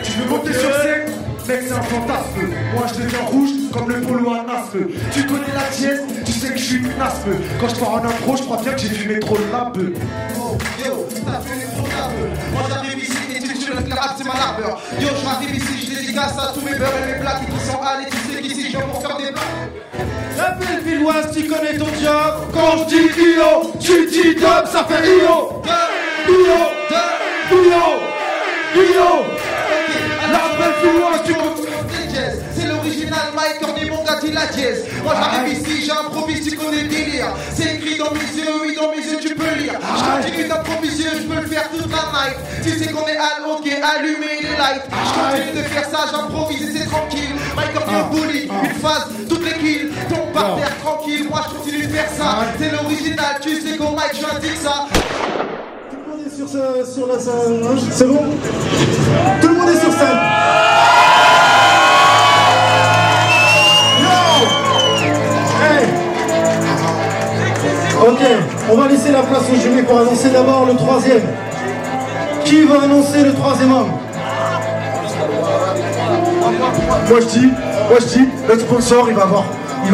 Tu veux monter sur scène? Mec, c'est un fantasme. Moi, je deviens rouge comme le polo à Nasme. Tu connais la dièse, tu sais que je suis Nasme. Quand je pars en impro, je crois bien que j'ai fumé trop de labe. Oh, yo, t'as fumé trop de labe. Moi, j'arrive ici et tu le clap, c'est ma labeur. Yo, j'arrive ici, je dédicace à tous mes beurs et mes blagues qui sont allés. Tu sais qu'ici, je viens pour faire des blagues. La belle Villoise, tu connais ton job. Quand je dis Io, tu dis Dub, ça fait Io. Io. La belle Villoise, tu connais. C'est l'original Mike Cordy, mon gars, dit la dièse. Moi j'arrive ici, j'improvise, tu connais le délire. C'est écrit dans mes yeux, oui, dans mes yeux, tu peux lire. Je continue d'improviser, je peux le faire toute la night. Tu sais qu'on est ok, allumer les lights. Je continue de faire ça, j'improvise et c'est tranquille. Mike Cordy au bully, une phase, toutes les kills. Tombe par terre, tranquille, moi je continue de faire ça. C'est l'original, tu sais qu'on Mike, je indique ça. Tout le monde est sur la scène, hein, c'est bon? Tout le monde est sur scène. Ok, on va laisser la place au jury pour annoncer d'abord le troisième. Qui va annoncer le troisième homme? Moi je dis, notre sponsor, il va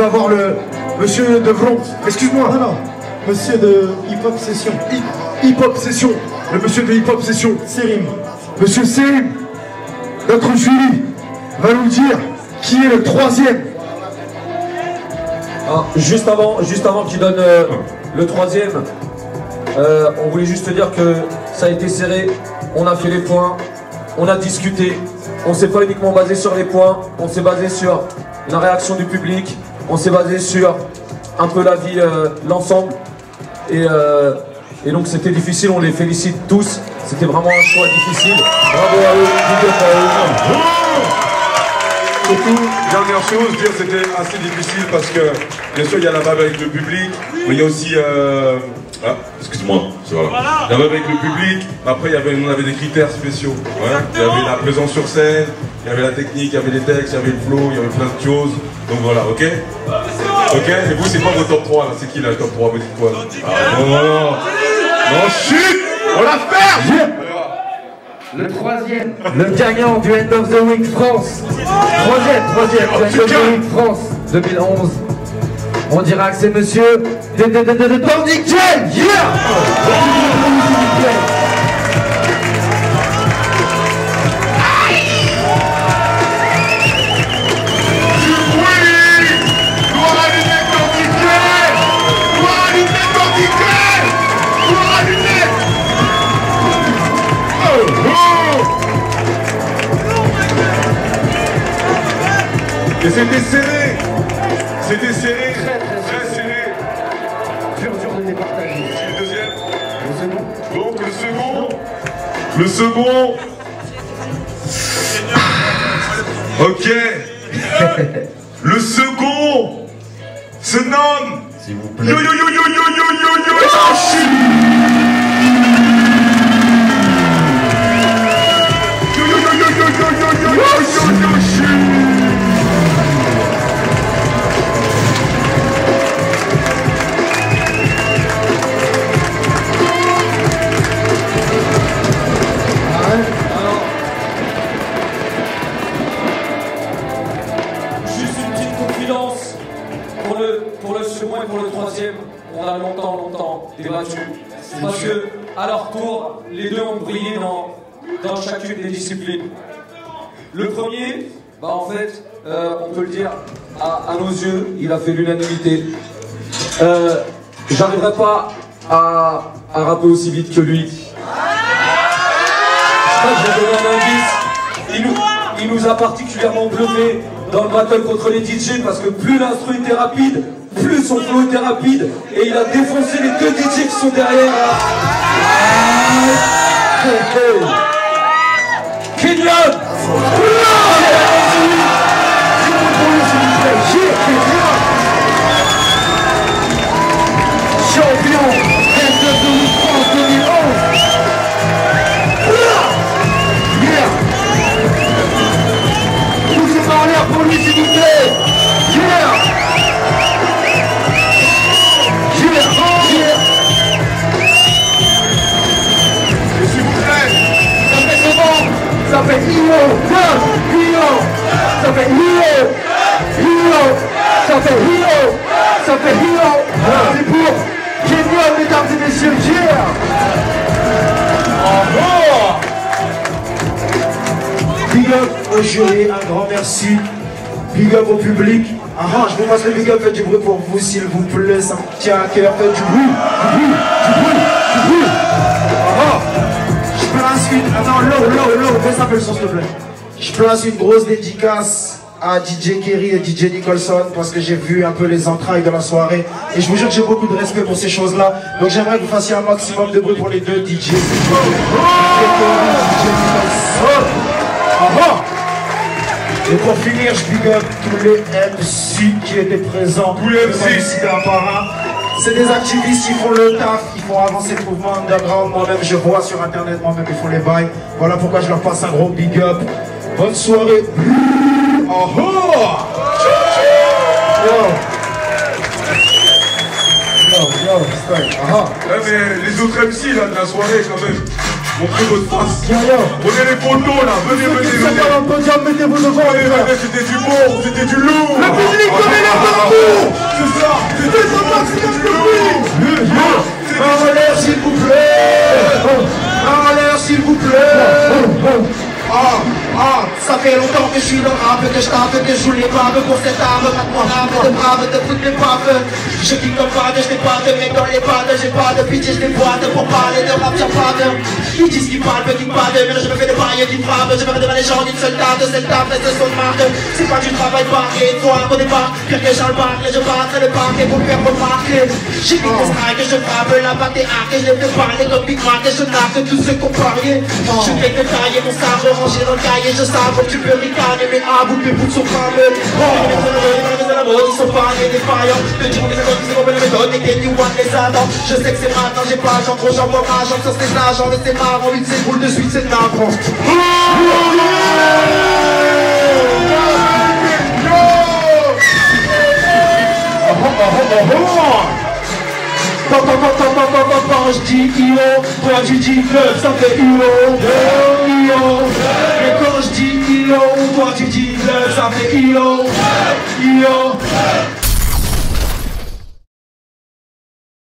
voir le monsieur de Vron. Excuse-moi. Non, monsieur de Hip Hop Session. Hip Hop Session. Le monsieur de Hip Hop Session. Sérim. Monsieur Sérim, notre jury va nous dire qui est le troisième. Ah, juste avant qu'il donne le troisième, on voulait juste te dire que ça a été serré, on a fait les points, on a discuté, on s'est pas uniquement basé sur les points, on s'est basé sur la réaction du public, on s'est basé sur un peu la vie, l'ensemble, et donc c'était difficile, on les félicite tous, c'était vraiment un choix difficile, bravo à eux, big up à eux. Surtout, dernière chose, dire c'était assez difficile parce que bien sûr il y a la vibe avec le public, mais il y a aussi excuse-moi, c'est voilà. La vibe avec le public, après on avait des critères spéciaux. Ouais. Il y avait la présence sur scène, il y avait la technique, il y avait les textes, il y avait le flow, il y avait plein de choses. Donc voilà, ok? Ok? Et vous c'est quoi vos top 3 là? C'est qui là le top 3? Vous dites quoi? Non, chut! On l'a fait! Le troisième, le gagnant du End of the Week France. Troisième du End of the Week France 2011. On dira que c'est monsieur Dandy J. Yeah! Et c'était serré, très serré. Dur de les partager. Le deuxième. Donc le second. Ok. Le second se nomme. S'il vous plaît. Yo. Pour le troisième, on a longtemps débattu. Parce que, à leur tour, les deux ont brillé dans chacune des disciplines. Le premier, en fait, on peut le dire, à nos yeux, il a fait l'unanimité. J'arriverai pas à rapper aussi vite que lui. Je vais donner un indice. Il nous a particulièrement bluffé dans le battle contre les DJ parce que plus l'instru était rapide, plus son flow était rapide et il a défoncé les deux DJ qui sont derrière. Kenyon! Champion! France 2011! Yeah! Poussez par l'air pour lui s'il vous plaît! Yeah! Ça fait Hiro, ça fait Hiro, ça fait Hiro, ça fait Hiro. C'est pour Kenyon, mesdames et messieurs, yeah. Big up au jury, un grand merci. Big up au public. Je vous passe le big up, faites du bruit pour vous s'il vous plaît, ça me tient à cœur, faites du bruit, du bruit. Je place une... Attends, low, fais ça, fais le son s'il te plaît. Je place une grosse dédicace à DJ Kerry et DJ Nicholson parce que j'ai vu un peu les entrailles de la soirée et je vous jure que j'ai beaucoup de respect pour ces choses-là. Donc j'aimerais que vous fassiez un maximum de bruit pour les deux DJ. Et pour finir, je big up tous les MC qui étaient présents. Tous les MC d'un par un. C'est des activistes, ils font le taf, ils font avancer le mouvement underground. Moi-même, je vois sur internet, moi-même, ils font les bails. Voilà pourquoi je leur passe un gros big up. Bonne soirée. Mais les autres MC là de la soirée quand même, montrez votre face. Prenez les photos là, venez. Mettez-vous devant les gars. C'était du bon, c'était du lourd. Le public connaît les parcours. C'est ça, c'était du lourd. En l'air s'il vous plaît. En l'air s'il vous plaît. Ça fait longtemps que je suis dans le rap, que je tape, que je joue les baves pour cette arme, maintenant rame de brave, de toutes les baves. Je kick comme pas, je n'ai pas de mec dans les pattes, j'ai pas de pitch, je les boite pour parler de rap, y'a pas de. Ils disent qu'ils parlent, mais qu'ils parlent, mais je me fais des pailles et qu'ils frappent, je me redevant les gens d'une seule table, cette table reste son marque. C'est pas du travail parqué, toi au départ, pire que Charles Barclay, je battrai le parquet pour me faire remarquer. J'ai mis des strikes, je frappe la batte des arcs, et je les fais parler comme Big Mac, et je narque tous ceux qu'on pariait. Je fais que tailler mon sabre rangé dans le cahier, je savais que tu peux ricaner, mais à bout de mes bouts sont fameux. Ils sont pas les défaillants, le jour des méthodes, ils ont les méthodes, et Kenny One les attend. Je sais que c'est maintenant, j'ai pas j'en trop, j'en vois ma jambe sur ces agents, mais c'est marrant, vite c'est boule de suite, c'est navrant. Quand je dis Io, toi tu dis neuf, ça fait Io. Et quand je dis Io, toi tu dis neuf, ça fait Io.